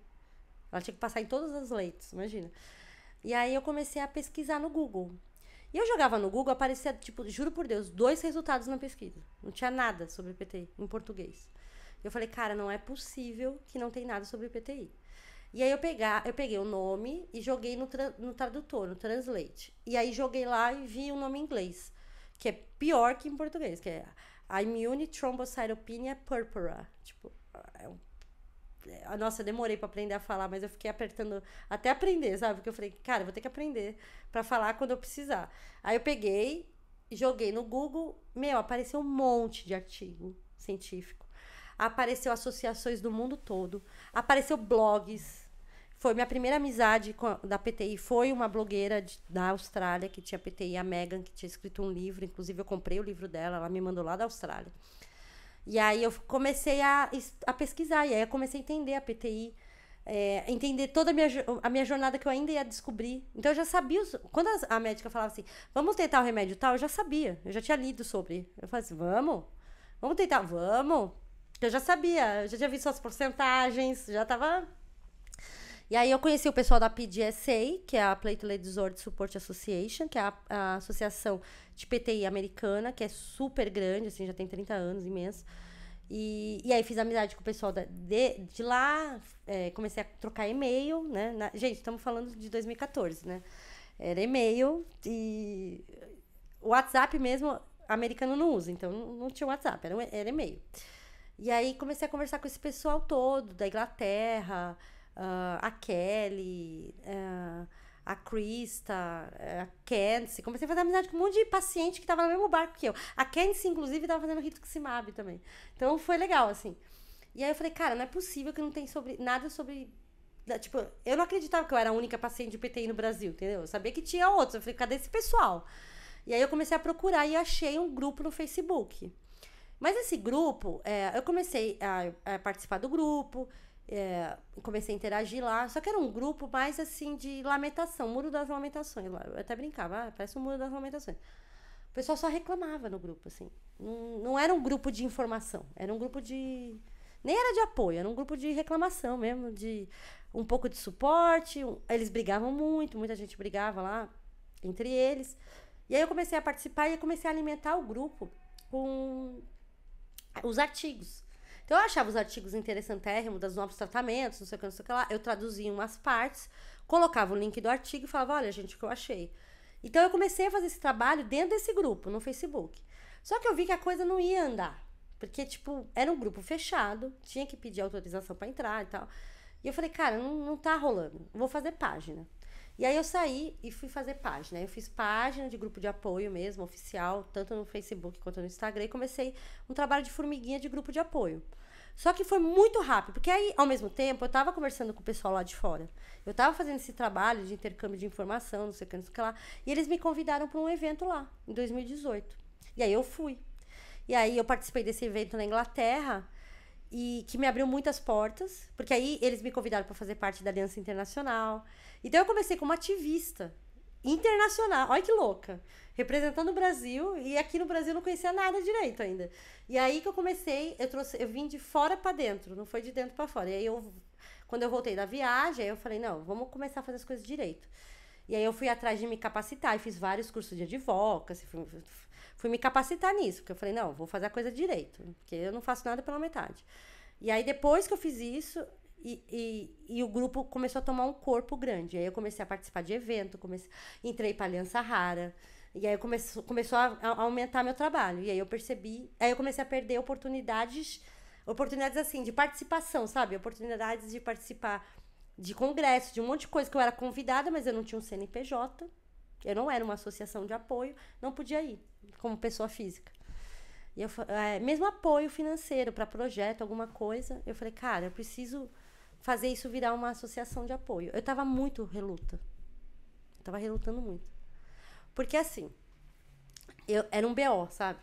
Ela tinha que passar em todas as leitos, imagina. E aí, eu comecei a pesquisar no Google. E eu jogava no Google, aparecia, tipo, juro por Deus, 2 resultados na pesquisa. Não tinha nada sobre PTI, em português. Eu falei, cara, não é possível que não tem nada sobre PTI. E aí eu peguei o nome e joguei no tradutor, no Translate. E aí joguei lá e vi o nome em inglês, que é pior que em português, que é Immune Thrombocytopenia Purpura. Tipo, nossa, eu demorei pra aprender a falar, mas eu fiquei apertando até aprender, sabe? Porque eu falei, cara, eu vou ter que aprender pra falar quando eu precisar. Aí eu peguei, joguei no Google, apareceu um monte de artigo científico. Apareceu associações do mundo todo, apareceu blogs. Foi minha primeira amizade da PTI, foi uma blogueira da Austrália que tinha PTI, a Megan, que tinha escrito um livro, inclusive eu comprei o livro dela, ela me mandou lá da Austrália. E aí eu comecei a pesquisar, e aí eu comecei a entender a PTI, entender toda a minha jornada que eu ainda ia descobrir. Então eu já sabia, quando a médica falava assim, vamos tentar o remédio tal, eu já sabia, eu já tinha lido sobre. Eu falei assim, vamos tentar, vamos. Eu já sabia, eu já tinha visto as porcentagens, já tava... E aí eu conheci o pessoal da PDSA, que é a Platelet Disorder Support Association, que é a associação de PTI americana, que é super grande, assim, já tem 30 anos, imenso. E aí fiz amizade com o pessoal de lá, comecei a trocar e-mail, né? Gente, estamos falando de 2014, né? Era e-mail e... O WhatsApp mesmo, americano não usa, então não tinha WhatsApp, era e-mail. E aí comecei a conversar com esse pessoal todo, da Inglaterra, a Kelly, a Krista, a Kenzie. Comecei a fazer amizade com um monte de paciente que estava no mesmo barco que eu. A Kenzie, inclusive, estava fazendo rituximab também. Então, foi legal, assim. E aí eu falei, cara, não é possível que não tem nada sobre... Tipo, eu não acreditava que eu era a única paciente de PTI no Brasil, entendeu? Eu sabia que tinha outros. Eu falei, cadê esse pessoal? E aí eu comecei a procurar e achei um grupo no Facebook. Mas esse grupo, eu comecei a participar do grupo, comecei a interagir lá, só que era um grupo mais assim de lamentação, Muro das Lamentações lá. Eu até brincava, parece um Muro das Lamentações. O pessoal só reclamava no grupo, assim. Não era um grupo de informação, era um grupo de... Nem era de apoio, era um grupo de reclamação mesmo, de um pouco de suporte. Eles brigavam muito, muita gente brigava lá entre eles. E aí eu comecei a participar e comecei a alimentar o grupo com os artigos. Então eu achava os artigos interessantérrimos dos novos tratamentos, não sei o que lá. Eu traduzia umas partes, colocava o link do artigo e falava, olha, gente, o que eu achei. Então eu comecei a fazer esse trabalho dentro desse grupo, no Facebook. Só que eu vi que a coisa não ia andar. Porque, tipo, era um grupo fechado, tinha que pedir autorização pra entrar e tal. E eu falei, cara, não tá rolando, vou fazer página. E aí eu saí e fui fazer página. Eu fiz página de grupo de apoio mesmo, oficial, tanto no Facebook quanto no Instagram. E comecei um trabalho de formiguinha de grupo de apoio. Só que foi muito rápido, porque aí, ao mesmo tempo, eu tava conversando com o pessoal lá de fora. Eu tava fazendo esse trabalho de intercâmbio de informação, não sei o que lá. E eles me convidaram para um evento lá, em 2018. E aí eu fui. E aí eu participei desse evento na Inglaterra, e que me abriu muitas portas, porque aí eles me convidaram para fazer parte da Aliança Internacional. Então eu comecei como ativista internacional. Olha que louca. Representando o Brasil, e aqui no Brasil eu não conhecia nada direito ainda. E aí que eu comecei, eu vim de fora para dentro, não foi de dentro para fora. E aí quando eu voltei da viagem, aí eu falei, não, vamos começar a fazer as coisas direito. E aí eu fui atrás de me capacitar, e fiz vários cursos de advocacy, fui me capacitar nisso, porque eu falei, não, vou fazer a coisa direito, porque eu não faço nada pela metade. E aí, depois que eu fiz isso, e o grupo começou a tomar um corpo grande. Aí eu comecei a participar de evento, entrei para a Aliança Rara, e aí começou a aumentar meu trabalho. E aí eu percebi, aí eu comecei a perder oportunidades assim, de participação, sabe? Oportunidades de participar de congresso, de um monte de coisa que eu era convidada, mas eu não tinha um CNPJ, eu não era uma associação de apoio, não podia ir como pessoa física. E mesmo apoio financeiro para projeto, alguma coisa, eu falei, cara, eu preciso fazer isso virar uma associação de apoio. Eu tava muito reluta. Eu tava relutando muito. Porque assim, era um BO, sabe?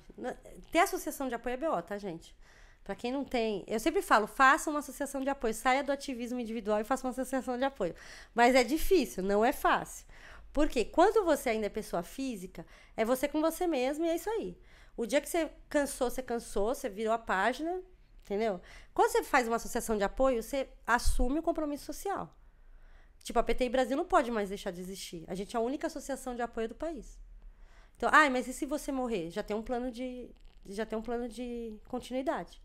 Ter associação de apoio é BO, tá, gente? Pra quem não tem, eu sempre falo, faça uma associação de apoio, saia do ativismo individual e faça uma associação de apoio. Mas é difícil, não é fácil. Porque quando você ainda é pessoa física, é você com você mesmo e é isso aí. O dia que você cansou, você virou a página, entendeu? Quando você faz uma associação de apoio, você assume o compromisso social. Tipo, a PTI Brasil não pode mais deixar de existir. A gente é a única associação de apoio do país. Então, mas e se você morrer? Já tem um plano de continuidade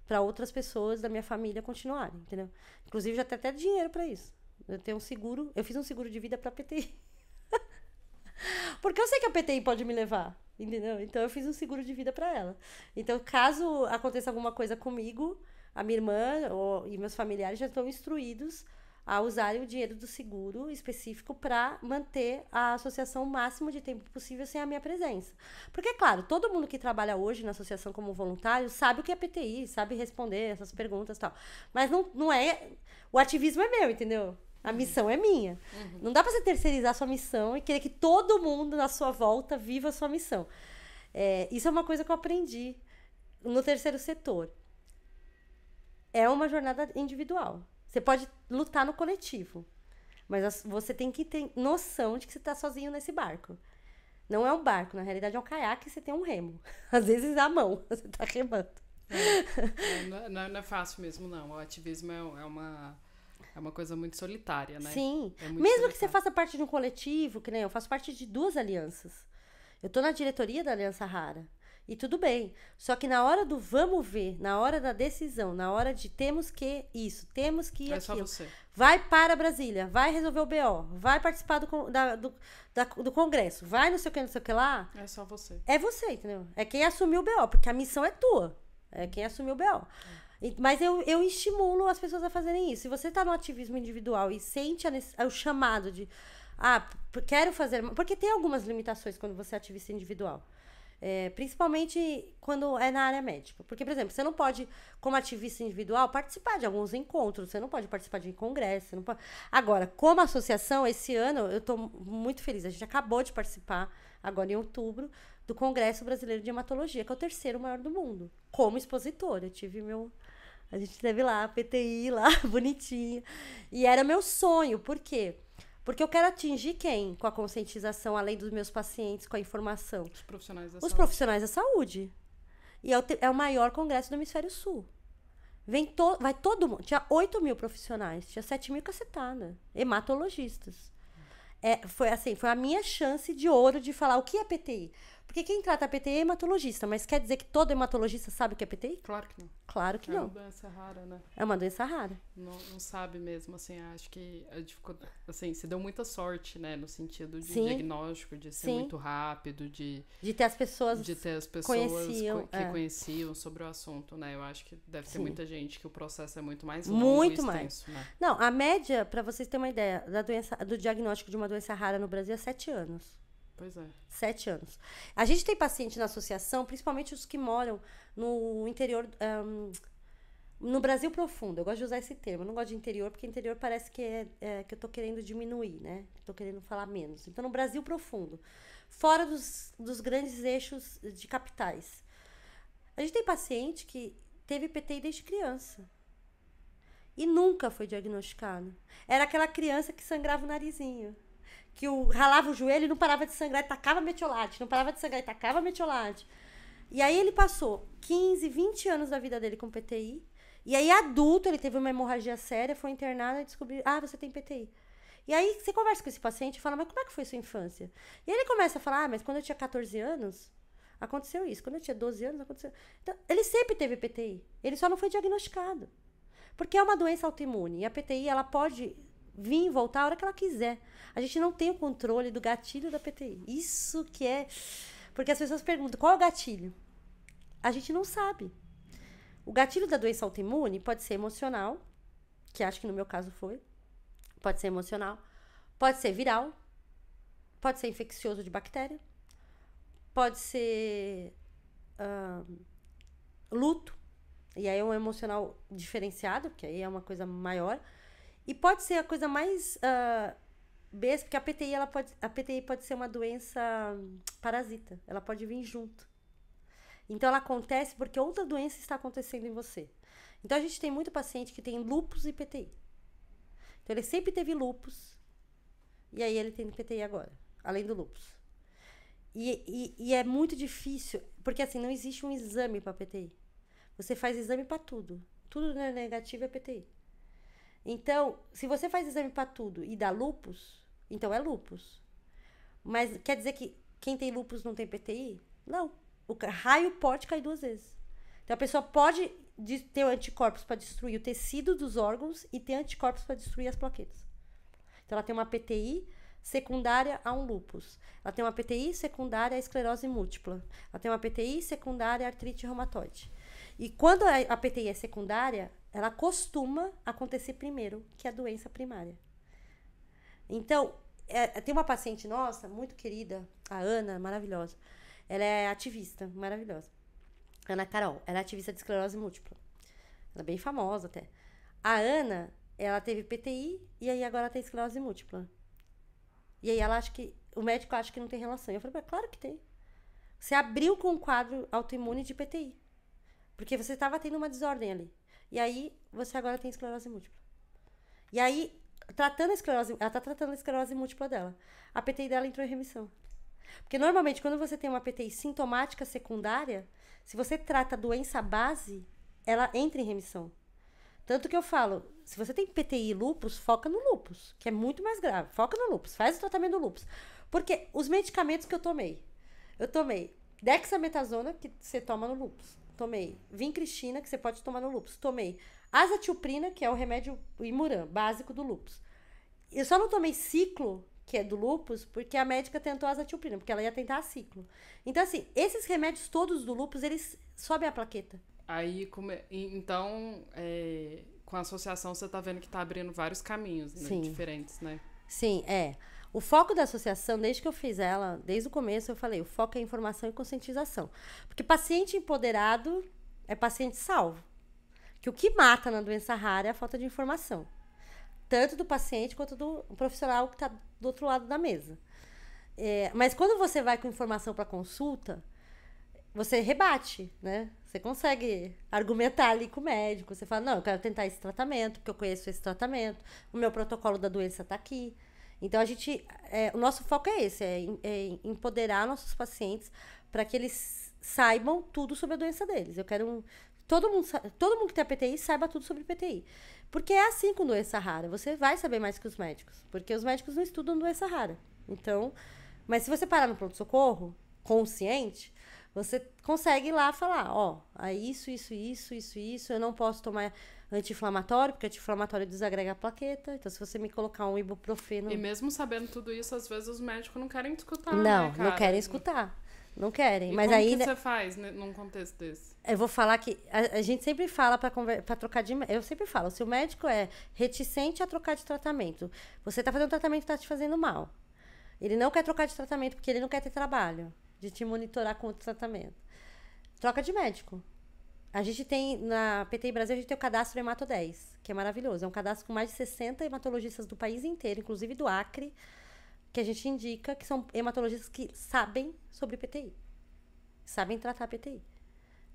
para outras pessoas da minha família continuarem, entendeu? Inclusive, já tem até dinheiro para isso. Eu fiz um seguro de vida para a PTI. Porque eu sei que a PTI pode me levar, entendeu? Então, eu fiz um seguro de vida para ela. Então, caso aconteça alguma coisa comigo, a minha irmã e meus familiares já estão instruídos a usarem o dinheiro do seguro específico para manter a associação o máximo de tempo possível sem a minha presença. Porque, claro, todo mundo que trabalha hoje na associação como voluntário sabe o que é PTI, sabe responder essas perguntas e tal. Mas não é... O ativismo é meu, entendeu? A missão é minha. Uhum. Não dá pra você terceirizar a sua missão e querer que todo mundo na sua volta viva a sua missão. Isso é uma coisa que eu aprendi no terceiro setor. É uma jornada individual. Você pode lutar no coletivo, mas você tem que ter noção de que você está sozinho nesse barco. Não é um barco, na realidade é um caiaque e você tem um remo. Às vezes à mão, você está remando. Não é fácil mesmo, não. O ativismo é uma coisa muito solitária, né? Sim. Mesmo solitário. Que você faça parte de um coletivo, que nem eu faço parte de 2 alianças. Eu estou na diretoria da Aliança Rara. E tudo bem. Só que na hora do vamos ver, na hora da decisão, na hora de temos que isso, temos que aquilo. Só você. Vai para Brasília, vai resolver o BO, vai participar do congresso, vai não sei o que lá. É só você. É você, entendeu? É quem assumiu o BO, porque a missão é tua. É quem assumiu o BO. Mas eu estimulo as pessoas a fazerem isso. Se você está no ativismo individual e sente o chamado de... quero fazer... Porque tem algumas limitações quando você é ativista individual. Principalmente quando é na área médica. Porque, por exemplo, você não pode, como ativista individual, participar de alguns encontros, você não pode participar de congresso, você não pode... Agora, como associação, esse ano eu estou muito feliz. A gente acabou de participar, agora em outubro, do Congresso Brasileiro de Hematologia, que é o 3º maior do mundo. Como expositora, eu tive a gente teve lá, a PTI lá, bonitinha. E era meu sonho, por quê? Porque eu quero atingir quem? Com a conscientização, além dos meus pacientes, com a informação? Os profissionais da saúde. Os profissionais da saúde. E é o maior congresso do Hemisfério Sul. Vai todo mundo. Tinha 8.000 profissionais, tinha 7.000 cacetadas. Hematologistas. Foi a minha chance de ouro de falar o que é PTI. Porque quem trata a PTI é hematologista, mas quer dizer que todo hematologista sabe o que é PTI? Claro que não. Claro que não. É uma doença rara, né? É uma doença rara. Não sabe mesmo, assim, acho que assim, se deu muita sorte, né, no sentido de Sim. diagnóstico, de ser Sim. muito rápido, de ter as pessoas que conheciam sobre o assunto, né? Eu acho que deve ter muita gente que o processo é muito mais longo e extenso, né? Não, a média, para vocês terem uma ideia, do diagnóstico de uma doença rara no Brasil é 7 anos. Pois é. 7 anos. A gente tem paciente na associação, principalmente os que moram no interior... No Brasil profundo, eu gosto de usar esse termo, eu não gosto de interior, porque interior parece que eu tô querendo diminuir, né? Tô querendo falar menos. Então, no Brasil profundo, fora dos grandes eixos de capitais. A gente tem paciente que teve PTI desde criança e nunca foi diagnosticado. Era aquela criança que sangrava o narizinho, que ralava o joelho e não parava de sangrar e tacava metiolate, não parava de sangrar e tacava metiolate. E aí ele passou 15, 20 anos da vida dele com PTI. E aí, adulto, ele teve uma hemorragia séria, foi internado e descobriu, você tem PTI. E aí, você conversa com esse paciente e fala, mas como é que foi sua infância? E ele começa a falar, mas quando eu tinha 14 anos, aconteceu isso. Quando eu tinha 12 anos, aconteceu... Então, ele sempre teve PTI. Ele só não foi diagnosticado. Porque é uma doença autoimune. E a PTI, ela pode vir e voltar a hora que ela quiser. A gente não tem o controle do gatilho da PTI. Isso que é... Porque as pessoas perguntam, qual é o gatilho? A gente não sabe. O gatilho da doença autoimune pode ser emocional, que acho que no meu caso foi. Pode ser emocional. Pode ser viral. Pode ser infeccioso de bactéria. Pode ser luto. E aí é um emocional diferenciado, porque aí é uma coisa maior. E pode ser a coisa mais besta, porque a PTI pode ser uma doença parasita. Ela pode vir junto. Então, ela acontece porque outra doença está acontecendo em você. Então, a gente tem muito paciente que tem lúpus e PTI. Então, ele sempre teve lúpus. E aí, ele tem PTI agora. Além do lúpus. E é muito difícil. Porque, assim, não existe um exame para PTI. Você faz exame para tudo. Tudo negativo é PTI. Então, se você faz exame para tudo e dá lúpus, então é lúpus. Mas quer dizer que quem tem lúpus não tem PTI? Não. O raio pode cair 2 vezes. Então, a pessoa pode ter anticorpos para destruir o tecido dos órgãos e ter anticorpos para destruir as plaquetas. Então, ela tem uma PTI secundária a um lúpus. Ela tem uma PTI secundária à esclerose múltipla. Ela tem uma PTI secundária à artrite reumatoide. E quando a PTI é secundária, ela costuma acontecer primeiro que a doença primária. Então, tem uma paciente nossa, muito querida, a Ana, maravilhosa. Ela é ativista, maravilhosa. Ana Carol, ela é ativista de esclerose múltipla. Ela é bem famosa até. A Ana, ela teve PTI e aí agora ela tem esclerose múltipla. E aí ela acha que... O médico acha que não tem relação. Eu falei, claro que tem. Você abriu com um quadro autoimune de PTI. Porque você estava tendo uma desordem ali. E aí, você agora tem esclerose múltipla. E aí, ela está tratando a esclerose múltipla dela. A PTI dela entrou em remissão. Porque normalmente, quando você tem uma PTI sintomática secundária, se você trata a doença base, ela entra em remissão. Tanto que eu falo, se você tem PTI e lúpus, foca no lúpus, que é muito mais grave. Foca no lúpus, faz o tratamento do lúpus. Porque os medicamentos que eu tomei dexametasona, que você toma no lúpus. Tomei vincristina, que você pode tomar no lúpus. Tomei azatilprina, que é o remédio Imuran, básico do lúpus. Eu só não tomei ciclo, que é do lúpus, porque a médica tentou a azatilprina, porque ela ia tentar a ciclo. Então, assim, esses remédios todos do lúpus, eles sobem a plaqueta. Aí, então, com a associação, você tá vendo que tá abrindo vários caminhos, né, diferentes, né? Sim, é. O foco da associação, desde que eu fiz ela, desde o começo, eu falei, o foco é informação e conscientização. Porque paciente empoderado é paciente salvo. Que o que mata na doença rara é a falta de informação. Tanto do paciente quanto do profissional que está do outro lado da mesa. Mas quando você vai com informação para consulta, você rebate, né? Você consegue argumentar ali com o médico. Você fala, não, eu quero tentar esse tratamento, porque eu conheço esse tratamento, o meu protocolo da doença está aqui. Então, o nosso foco é esse, é empoderar nossos pacientes para que eles saibam tudo sobre a doença deles. Eu quero todo mundo que tem PTI saiba tudo sobre PTI. Porque é assim com doença rara. Você vai saber mais que os médicos. Porque os médicos não estudam doença rara. Então, mas se você parar no pronto-socorro, consciente, você consegue ir lá falar, isso, eu não posso tomar anti-inflamatório, porque anti-inflamatório desagrega a plaqueta. Então, se você me colocar um ibuprofeno... E mesmo sabendo tudo isso, às vezes os médicos não querem escutar, não, né, cara? Não querem escutar. Não querem. E mas como aí, que você faz num contexto desse? Eu vou falar que a gente sempre fala para trocar de... Eu sempre falo, se o médico é reticente a trocar de tratamento, você tá fazendo um tratamento que tá te fazendo mal. Ele não quer trocar de tratamento porque ele não quer ter trabalho de te monitorar com outro tratamento. Troca de médico. A gente tem, na PTI Brasil, a gente tem o cadastro Hemato 10, que é maravilhoso. É um cadastro com mais de 60 hematologistas do país inteiro, inclusive do Acre, que a gente indica que são hematologistas que sabem sobre PTI. Sabem tratar PTI.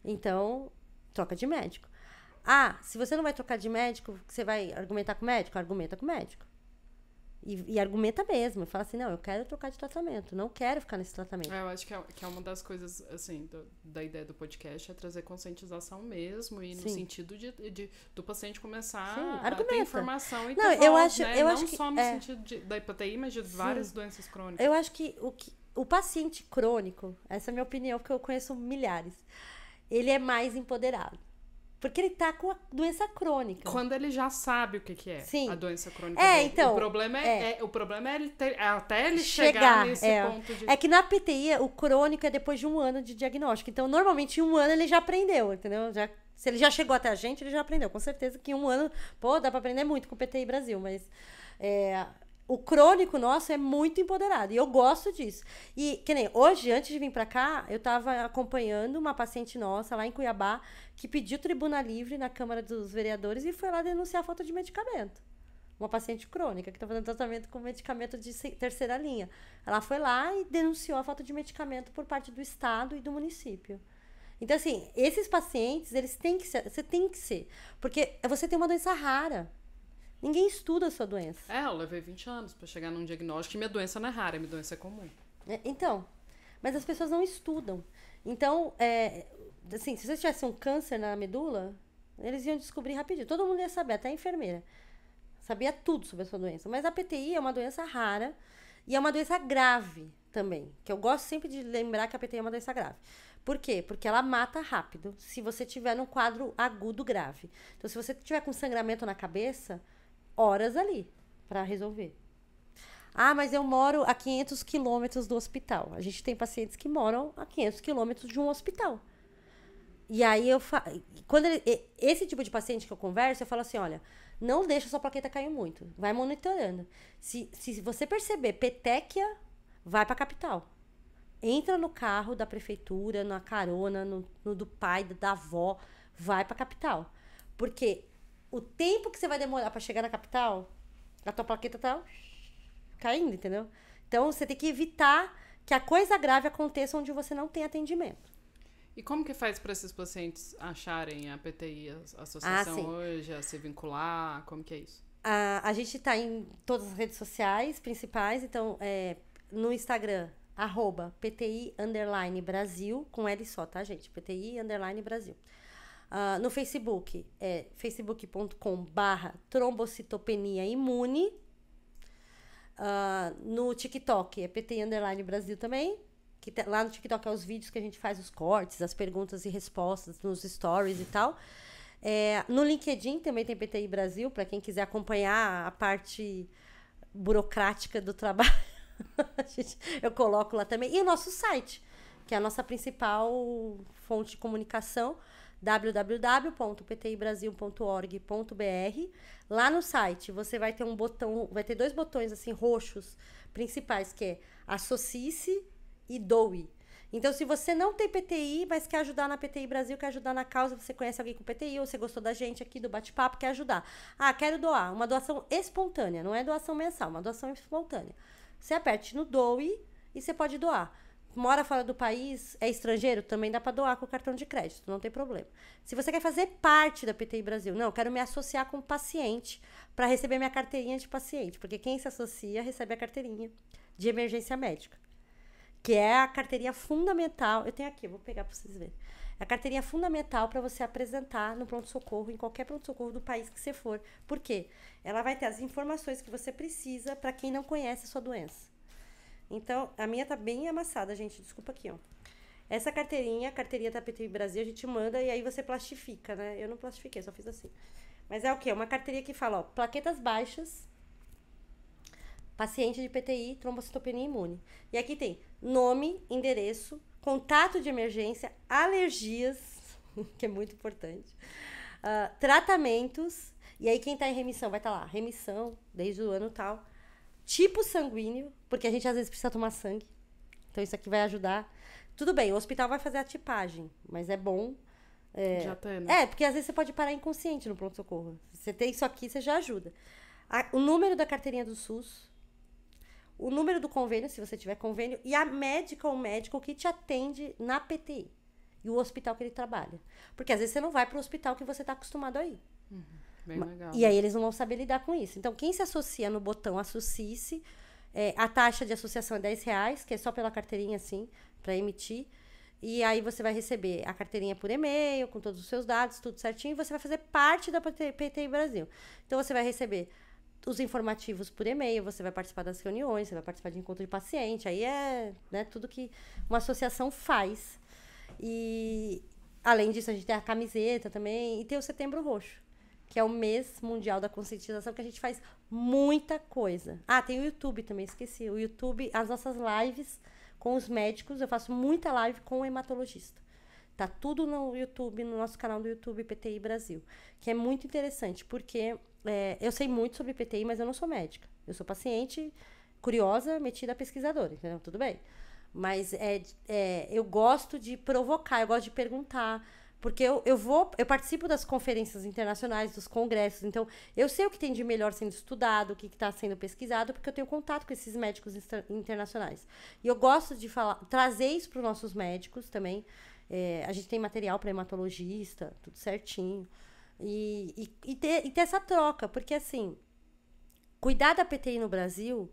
Então, troca de médico. Ah, se você não vai trocar de médico, você vai argumentar com o médico? Argumenta com o médico. E argumenta mesmo. Fala assim, não, eu quero trocar de tratamento. Não quero ficar nesse tratamento. Eu acho que é uma das coisas, assim, da ideia do podcast, é trazer conscientização mesmo. E no sentido do paciente começar a ter informação e ter voz, né? Não só no sentido da PTI, mas de várias doenças crônicas. Eu acho que o paciente crônico, essa é a minha opinião, porque eu conheço milhares, ele é mais empoderado. Porque ele tá com a doença crônica. Quando ele já sabe o que é a doença crônica. Então, o problema é ele até ele chegar nesse ponto de... É que na PTI, o crônico é depois de 1 ano de diagnóstico. Então, normalmente, em 1 ano ele já aprendeu, entendeu? Se ele já chegou até a gente, ele já aprendeu. Com certeza que em 1 ano, dá pra aprender muito com o PTI Brasil, mas... o crônico nosso é muito empoderado. E eu gosto disso. E, que nem hoje, antes de vir pra cá, eu tava acompanhando uma paciente nossa lá em Cuiabá que pediu tribuna livre na Câmara dos Vereadores e foi lá denunciar a falta de medicamento. Uma paciente crônica que tá fazendo tratamento com medicamento de terceira linha. Ela foi lá e denunciou a falta de medicamento por parte do Estado e do município. Então, assim, esses pacientes, eles têm que ser... Você tem que ser. Porque você tem uma doença rara. Ninguém estuda a sua doença. Eu levei 20 anos pra chegar num diagnóstico e minha doença não é rara, minha doença é comum. Então, mas as pessoas não estudam. Então, assim, se você tivesse um câncer na medula, eles iam descobrir rapidinho. Todo mundo ia saber, até a enfermeira. Sabia tudo sobre a sua doença. Mas a PTI é uma doença rara e é uma doença grave também. Que eu gosto sempre de lembrar que a PTI é uma doença grave. Por quê? Porque ela mata rápido se você tiver num quadro agudo grave. Então, se você tiver com sangramento na cabeça... horas ali para resolver. Ah, mas eu moro a 500 quilômetros do hospital. A gente tem pacientes que moram a 500 quilômetros de um hospital. E aí quando esse tipo de paciente que eu converso, eu falo assim, olha, não deixa sua plaqueta cair muito. Vai monitorando. Se você perceber petequia, vai para a capital. Entra no carro da prefeitura, na carona, no do pai, da avó, vai para a capital. Porque o tempo que você vai demorar pra chegar na capital, a tua plaqueta tá caindo, entendeu? Então, você tem que evitar que a coisa grave aconteça onde você não tem atendimento. E como que faz para esses pacientes acharem a PTI, a associação hoje, a se vincular? Como que é isso? A gente tá em todas as redes sociais principais, então, no Instagram, @PTI_Brasil, com L só, tá, gente? PTI_Brasil. No Facebook, é facebook.com/trombocitopenia imune. No TikTok, é PTI_Brasil também. Lá no TikTok é os vídeos que a gente faz, os cortes, as perguntas e respostas nos stories e tal. No LinkedIn também tem PTI Brasil, para quem quiser acompanhar a parte burocrática do trabalho. Eu coloco lá também. E o nosso site, que é a nossa principal fonte de comunicação, www.ptibrasil.org.br. Lá no site você vai ter um botão, vai ter 2 botões assim roxos principais, que é associe-se e doe. Então, se você não tem PTI, mas quer ajudar na PTI Brasil, quer ajudar na causa, você conhece alguém com PTI, ou você gostou da gente aqui do bate-papo, quer ajudar. Quero doar. Uma doação espontânea, não é doação mensal, uma doação espontânea. Você aperte no doe e você pode doar. Mora fora do país, é estrangeiro, também dá para doar com o cartão de crédito, não tem problema. Se você quer fazer parte da PTI Brasil, não, eu quero me associar com o paciente para receber minha carteirinha de paciente, porque quem se associa recebe a carteirinha de emergência médica, que é a carteirinha fundamental. Eu tenho aqui, vou pegar para vocês verem. É a carteirinha fundamental para você apresentar no pronto-socorro, em qualquer pronto-socorro do país que você for. Por quê? Ela vai ter as informações que você precisa para quem não conhece a sua doença. Então, a minha tá bem amassada, gente. Desculpa aqui, ó. Essa carteirinha, a carteirinha da PTI Brasil, a gente manda e aí você plastifica, né? Eu não plastifiquei, só fiz assim. Mas é o quê? Uma carteirinha que fala, ó, plaquetas baixas, paciente de PTI, trombocitopenia imune. E aqui tem nome, endereço, contato de emergência, alergias, que é muito importante, tratamentos, e aí quem tá em remissão vai estar lá, remissão, desde o ano tal, tipo sanguíneo, porque a gente às vezes precisa tomar sangue. Então isso aqui vai ajudar. Tudo bem, o hospital vai fazer a tipagem, mas é bom Já tem, né? Porque às vezes você pode parar inconsciente no pronto-socorro. Você tem isso aqui, você já ajuda. O número da carteirinha do SUS, o número do convênio, se você tiver convênio, e a médica ou médico que te atende na PTI. E o hospital que ele trabalha. Porque às vezes você não vai para o hospital que você está acostumado a ir. Bem legal. E aí eles não vão saber lidar com isso. Então, quem se associa no botão Associe-se, a taxa de associação é R$10, que é só pela carteirinha, assim, para emitir. E aí você vai receber a carteirinha por e-mail, com todos os seus dados, tudo certinho, e você vai fazer parte da PTI Brasil. Então, você vai receber os informativos por e-mail, você vai participar das reuniões, você vai participar de encontro de paciente, aí tudo que uma associação faz. E, além disso, a gente tem a camiseta também, e tem o Setembro Roxo, que é o mês mundial da conscientização, que a gente faz muita coisa. Tem o YouTube também, esqueci. O YouTube, as nossas lives com os médicos, eu faço muita live com o hematologista. Tá tudo no YouTube, no nosso canal do YouTube, PTI Brasil. Que é muito interessante, porque eu sei muito sobre PTI, mas eu não sou médica. Eu sou paciente, curiosa, metida pesquisadora, entendeu? Tudo bem. Mas eu gosto de provocar, eu gosto de perguntar. Porque eu participo das conferências internacionais, dos congressos, então eu sei o que tem de melhor sendo estudado, o que está sendo pesquisado, porque eu tenho contato com esses médicos internacionais. E eu gosto de trazer isso para os nossos médicos também. A gente tem material para hematologista, tudo certinho. E ter essa troca, porque assim, cuidar da PTI no Brasil...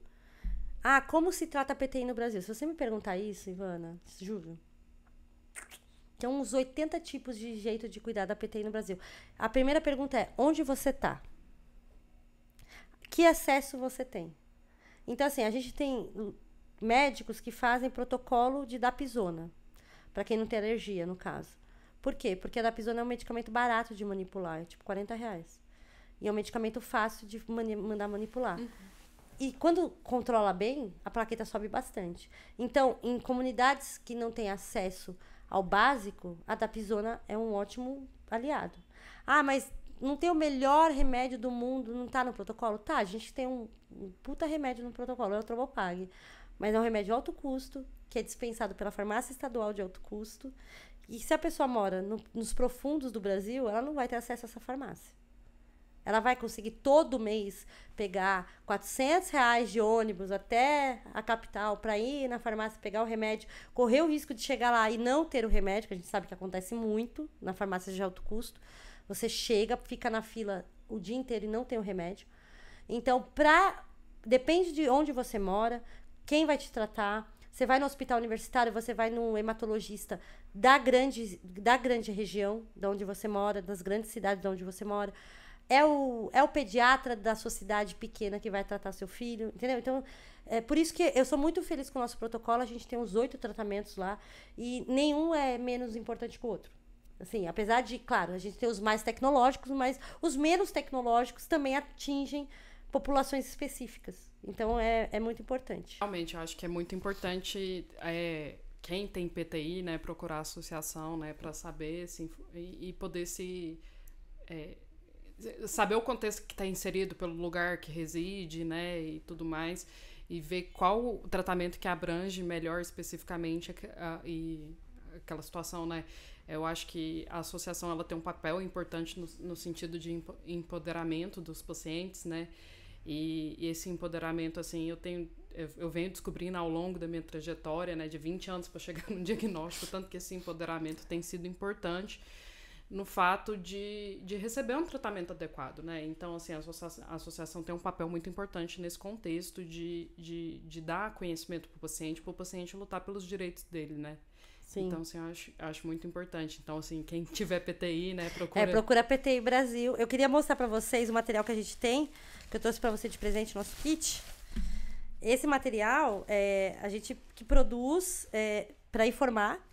como se trata a PTI no Brasil? Se você me perguntar isso, Ivana, juro... Tem uns 80 tipos de jeito de cuidar da PTI no Brasil. A primeira pergunta é, onde você está? Que acesso você tem? Então, assim, a gente tem médicos que fazem protocolo de dapsona, para quem não tem alergia, no caso. Por quê? Porque a dapsona é um medicamento barato de manipular, é tipo R$40. E é um medicamento fácil de mandar manipular. E quando controla bem, a plaqueta sobe bastante. Então, em comunidades que não têm acesso ao básico, a dapsona é um ótimo aliado. Mas não tem o melhor remédio do mundo, não tá no protocolo? Tá, a gente tem um puta remédio no protocolo, é o Trobopag. Mas é um remédio de alto custo, que é dispensado pela farmácia estadual de alto custo. E se a pessoa mora nos profundos do Brasil, ela não vai ter acesso a essa farmácia. Ela vai conseguir todo mês pegar R$400 de ônibus até a capital para ir na farmácia pegar o remédio, correr o risco de chegar lá e não ter o remédio, que a gente sabe que acontece muito na farmácia de alto custo. Você chega, fica na fila o dia inteiro e não tem o remédio. Então, depende de onde você mora, quem vai te tratar. Você vai no hospital universitário, você vai no hematologista da grande região de onde você mora, das grandes cidades de onde você mora. É o pediatra da sua cidade pequena que vai tratar seu filho, entendeu? Então, por isso que eu sou muito feliz com o nosso protocolo. A gente tem uns 8 tratamentos lá e nenhum é menos importante que o outro. Assim, apesar de, claro, a gente tem os mais tecnológicos, mas os menos tecnológicos também atingem populações específicas. Então, é muito importante. Realmente, eu acho que é muito importante quem tem PTI, né, procurar a associação, né, para saber assim, e poder saber o contexto que está inserido pelo lugar que reside, né, e tudo mais, e ver qual o tratamento que abrange melhor especificamente e aquela situação, né. Eu acho que a associação ela tem um papel importante no sentido de empoderamento dos pacientes, né, e esse empoderamento, assim, eu venho descobrindo ao longo da minha trajetória, né, de 20 anos para chegar no diagnóstico, tanto que esse empoderamento tem sido importante no fato de receber um tratamento adequado, né? Então, assim, a associação tem um papel muito importante nesse contexto de dar conhecimento para o paciente lutar pelos direitos dele, né? Sim. Então, assim, eu acho muito importante. Então, assim, quem tiver PTI, né, procura PTI Brasil. Eu queria mostrar para vocês o material que a gente tem, que eu trouxe para você de presente, nosso kit. Esse material, a gente que produz para informar.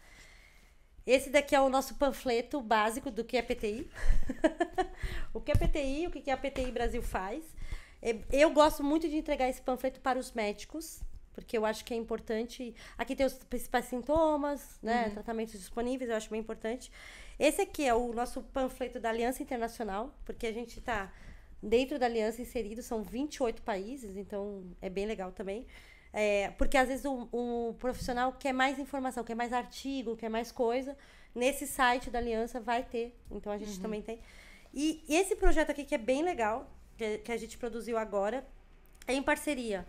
Esse daqui é o nosso panfleto básico do que é PTI. O que é PTI, o que a PTI Brasil faz. Eu gosto muito de entregar esse panfleto para os médicos, porque eu acho que é importante. Aqui tem os principais sintomas, né, tratamentos disponíveis, eu acho bem importante. Esse aqui é o nosso panfleto da Aliança Internacional, porque a gente está dentro da Aliança inserido, são 28 países, então é bem legal também. Porque às vezes o profissional quer mais informação, quer mais artigo, quer mais coisa. Nesse site da Aliança vai ter. Então, a gente também tem. E esse projeto aqui, que é bem legal, que a gente produziu agora, é em parceria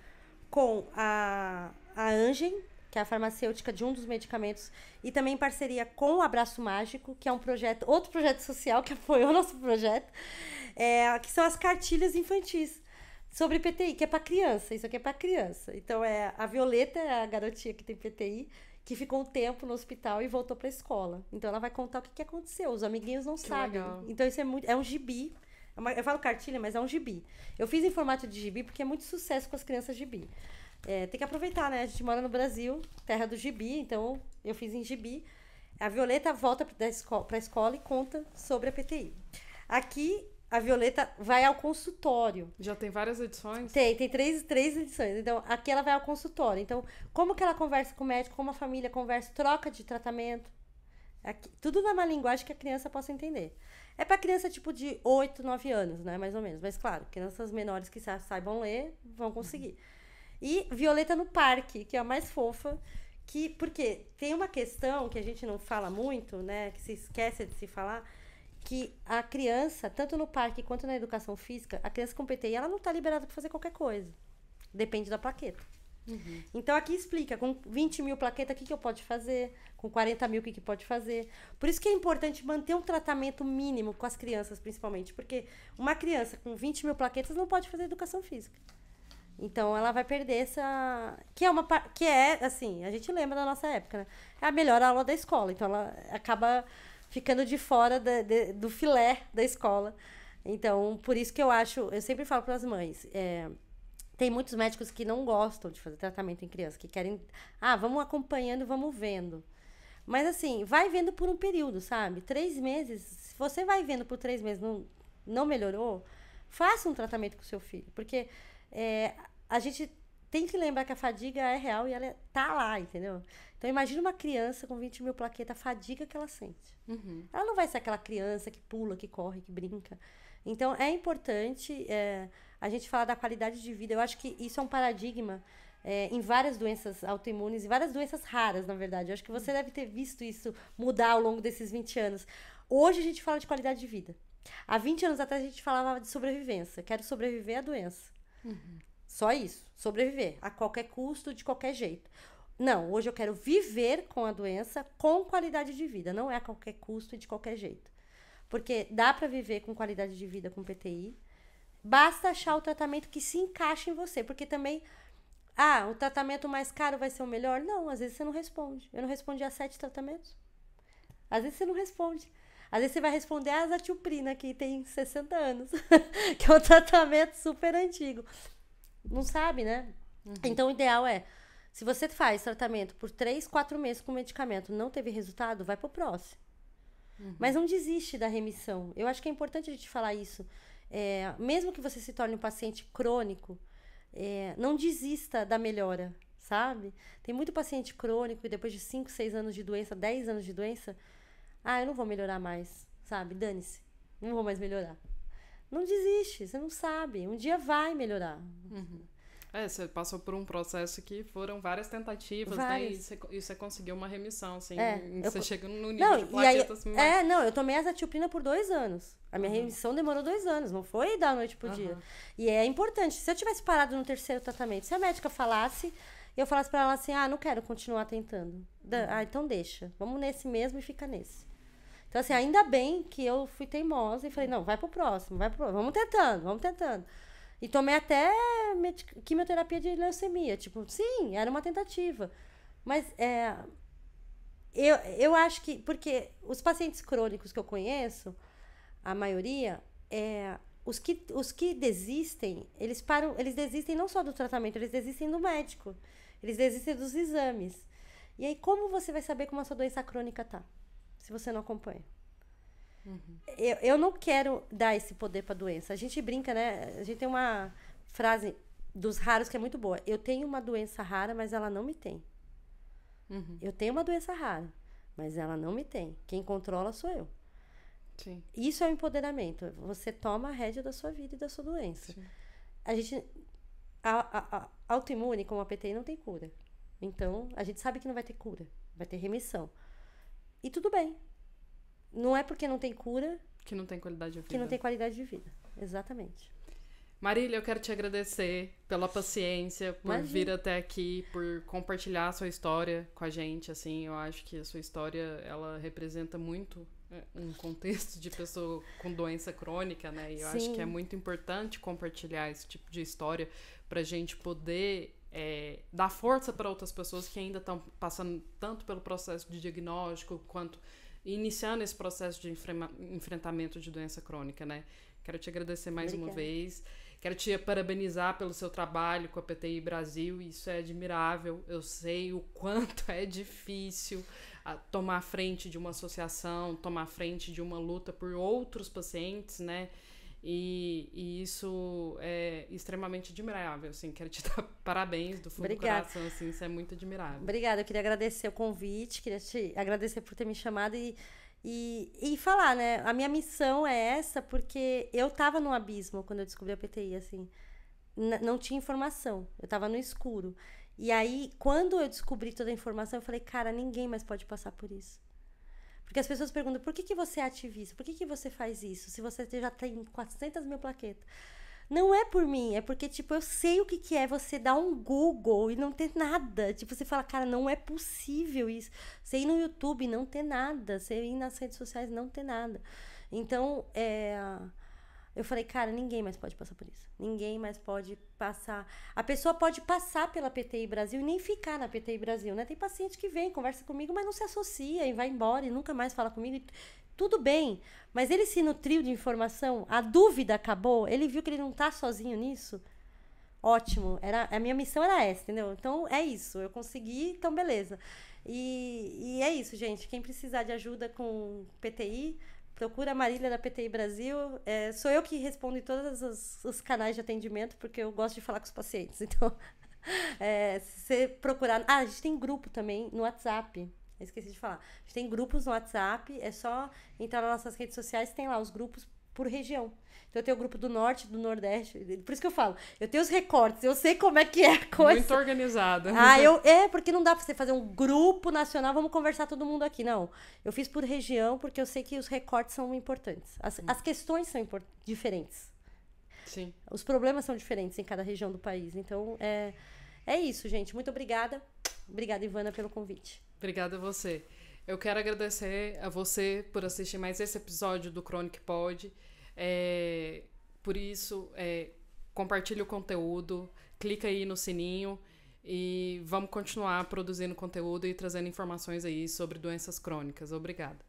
com a Angen, que é a farmacêutica de um dos medicamentos, e também em parceria com o Abraço Mágico, que é um projeto, outro projeto social que apoiou o nosso projeto, que são as cartilhas infantis sobre PTI, que é para criança. Isso aqui é para criança. Então, a Violeta é a garotinha que tem PTI, que ficou um tempo no hospital e voltou para a escola. Então, ela vai contar o que aconteceu. Os amiguinhos não sabem. Legal. Então, isso é um gibi. Eu falo cartilha, mas é um gibi. Eu fiz em formato de gibi porque é muito sucesso com as crianças gibi. Tem que aproveitar, né? A gente mora no Brasil, terra do gibi, então eu fiz em gibi. A Violeta volta para a escola e conta sobre a PTI. Aqui, a Violeta vai ao consultório. Já tem várias edições? Tem três edições. Então, aqui ela vai ao consultório. Então, como que ela conversa com o médico, como a família conversa, troca de tratamento. Aqui, tudo numa linguagem que a criança possa entender. É para criança tipo de 8, 9 anos, né? Mais ou menos. Mas, claro, crianças menores que saibam ler vão conseguir. E Violeta no Parque, que é a mais fofa. Porque tem uma questão que a gente não fala muito, né? Que se esquece de se falar, que a criança, tanto no parque quanto na educação física, a criança com PTI, ela não está liberada para fazer qualquer coisa. Depende da plaqueta. Então, aqui explica, com 20 mil plaquetas, o que eu posso fazer? Com 40 mil, o que pode fazer? Por isso que é importante manter um tratamento mínimo com as crianças, principalmente. Porque uma criança com 20 mil plaquetas não pode fazer educação física. Então, ela vai perder essa... Que é, assim, a gente lembra da nossa época, né? É a melhor aula da escola. Então, ela acaba ficando de fora do filé da escola. Então, por isso que eu sempre falo para as mães, tem muitos médicos que não gostam de fazer tratamento em criança, que querem, vamos acompanhando, vamos vendo. Mas assim, vai vendo por um período, sabe? 3 meses, se você vai vendo por 3 meses não melhorou, faça um tratamento com o seu filho. Porque a gente tem que lembrar que a fadiga é real e ela tá lá, entendeu? Então, imagina uma criança com 20 mil plaquetas, a fadiga que ela sente. Ela não vai ser aquela criança que pula, que corre, que brinca. Então, é importante a gente falar da qualidade de vida. Eu acho que isso é um paradigma em várias doenças autoimunes e várias doenças raras, na verdade. Eu acho que você deve ter visto isso mudar ao longo desses 20 anos. Hoje, a gente fala de qualidade de vida. Há 20 anos atrás, a gente falava de sobrevivência. Quero sobreviver à doença. Só isso. Sobreviver. A qualquer custo, de qualquer jeito. Não, hoje eu quero viver com a doença com qualidade de vida. Não é a qualquer custo e de qualquer jeito. Porque dá para viver com qualidade de vida com PTI. Basta achar o tratamento que se encaixe em você. Porque também, o tratamento mais caro vai ser o melhor? Não, às vezes você não responde. Eu não respondi a 7 tratamentos. Às vezes você não responde. Às vezes você vai responder a azatioprina, que tem 60 anos. Que é um tratamento super antigo. Não sabe, né? Então, o ideal se você faz tratamento por 3, 4 meses com medicamento, não teve resultado, vai pro próximo. Mas não desiste da remissão. Eu acho que é importante a gente falar isso. Mesmo que você se torne um paciente crônico, não desista da melhora, sabe? Tem muito paciente crônico e depois de 5, 6 anos de doença, 10 anos de doença, eu não vou melhorar mais, sabe? Dane-se, não vou mais melhorar. Não desiste, você não sabe. Um dia vai melhorar. Você passou por um processo que foram várias tentativas, várias. né? E você conseguiu uma remissão, assim. Você chega no nível não, de plaquetas... eu tomei azatioprina por 2 anos. A minha remissão demorou 2 anos, não foi da noite pro dia. E é importante, se eu tivesse parado no 3º tratamento, se a médica falasse, eu falasse pra ela assim, não quero continuar tentando. Então deixa, vamos nesse mesmo e fica nesse. Então, assim, ainda bem que eu fui teimosa e falei, não, vai pro próximo, vamos tentando. E tomei até quimioterapia de leucemia. Tipo, sim, era uma tentativa. Mas eu acho que... Porque os pacientes crônicos que eu conheço, a maioria, os que desistem, eles desistem não só do tratamento, eles desistem do médico. Eles desistem dos exames. E aí, como você vai saber como a sua doença crônica tá? Se você não acompanha. Eu não quero dar esse poder pra doença. A gente brinca, né? A gente tem uma frase dos raros que é muito boa. Eu tenho uma doença rara, mas ela não me tem. Eu tenho uma doença rara, mas ela não me tem. Quem controla sou eu. Sim. Isso é o empoderamento. Você toma a rédea da sua vida e da sua doença. Sim. A gente... A autoimune, como a PTI, não tem cura. Então, a gente sabe que não vai ter cura. Vai ter remissão. E tudo bem. não é porque não tem cura que não tem qualidade de vida. que não tem qualidade de vida. Exatamente. Marília, eu quero te agradecer pela paciência, por Imagina. vir até aqui, por compartilhar a sua história com a gente, assim, eu acho que a sua história, ela representa muito um contexto de pessoa com doença crônica, né, e eu acho que é muito importante compartilhar esse tipo de história pra gente poder dar força para outras pessoas que ainda estão passando tanto pelo processo de diagnóstico, quanto iniciando esse processo de enfrentamento de doença crônica, né. Quero te agradecer mais uma vez. Quero te parabenizar pelo seu trabalho com a PTI Brasil, isso é admirável. Eu sei o quanto é difícil tomar a frente de uma associação, tomar a frente de uma luta por outros pacientes, né? E isso é extremamente admirável, assim. Quero te dar parabéns do fundo do coração, assim, isso é muito admirável. Obrigada, eu queria agradecer o convite, queria te agradecer por ter me chamado e falar, né? A minha missão é essa porque eu tava no abismo quando eu descobri a PTI, assim. Não tinha informação, eu tava no escuro. E aí, quando eu descobri toda a informação, eu falei, cara, ninguém mais pode passar por isso. Porque as pessoas perguntam, por que você é ativista? Por que você faz isso? Se você já tem 400 mil plaquetas. Não é por mim, é porque, tipo, eu sei o que é você dar um Google e não ter nada. Tipo, você fala, cara, não é possível isso. Você ir no YouTube e não ter nada. Você ir nas redes sociais e não ter nada. Então, eu falei, cara, ninguém mais pode passar por isso. Ninguém mais pode passar. A pessoa pode passar pela PTI Brasil e nem ficar na PTI Brasil, né? Tem paciente que vem, conversa comigo, mas não se associa e vai embora e nunca mais fala comigo. Tudo bem, mas ele se nutriu de informação, a dúvida acabou, ele viu que ele não tá sozinho nisso. Ótimo, a minha missão era essa, entendeu? Então, é isso, eu consegui, então beleza. E é isso, gente, quem precisar de ajuda com PTI, procura a Marília da PTI Brasil. Sou eu que respondo em todos os canais de atendimento, porque eu gosto de falar com os pacientes. Então, se você procurar... a gente tem grupo também no WhatsApp. Eu esqueci de falar. A gente tem grupos no WhatsApp. É só entrar nas nossas redes sociais. Tem lá os grupos por região. Então, eu tenho o grupo do Norte, do Nordeste. Por isso que eu falo. Eu tenho os recortes. Eu sei como é que é a coisa. Muito organizada. Porque não dá pra você fazer um grupo nacional. Vamos conversar todo mundo aqui. Não. Eu fiz por região porque eu sei que os recortes são importantes. As questões são diferentes. Sim. Os problemas são diferentes em cada região do país. Então, é isso, gente. Muito obrigada. Obrigada, Ivana, pelo convite. Obrigada a você. Eu quero agradecer a você por assistir mais esse episódio do Chronic Pod. Por isso, compartilhe o conteúdo, clica aí no sininho e vamos continuar produzindo conteúdo e trazendo informações aí sobre doenças crônicas. Obrigada.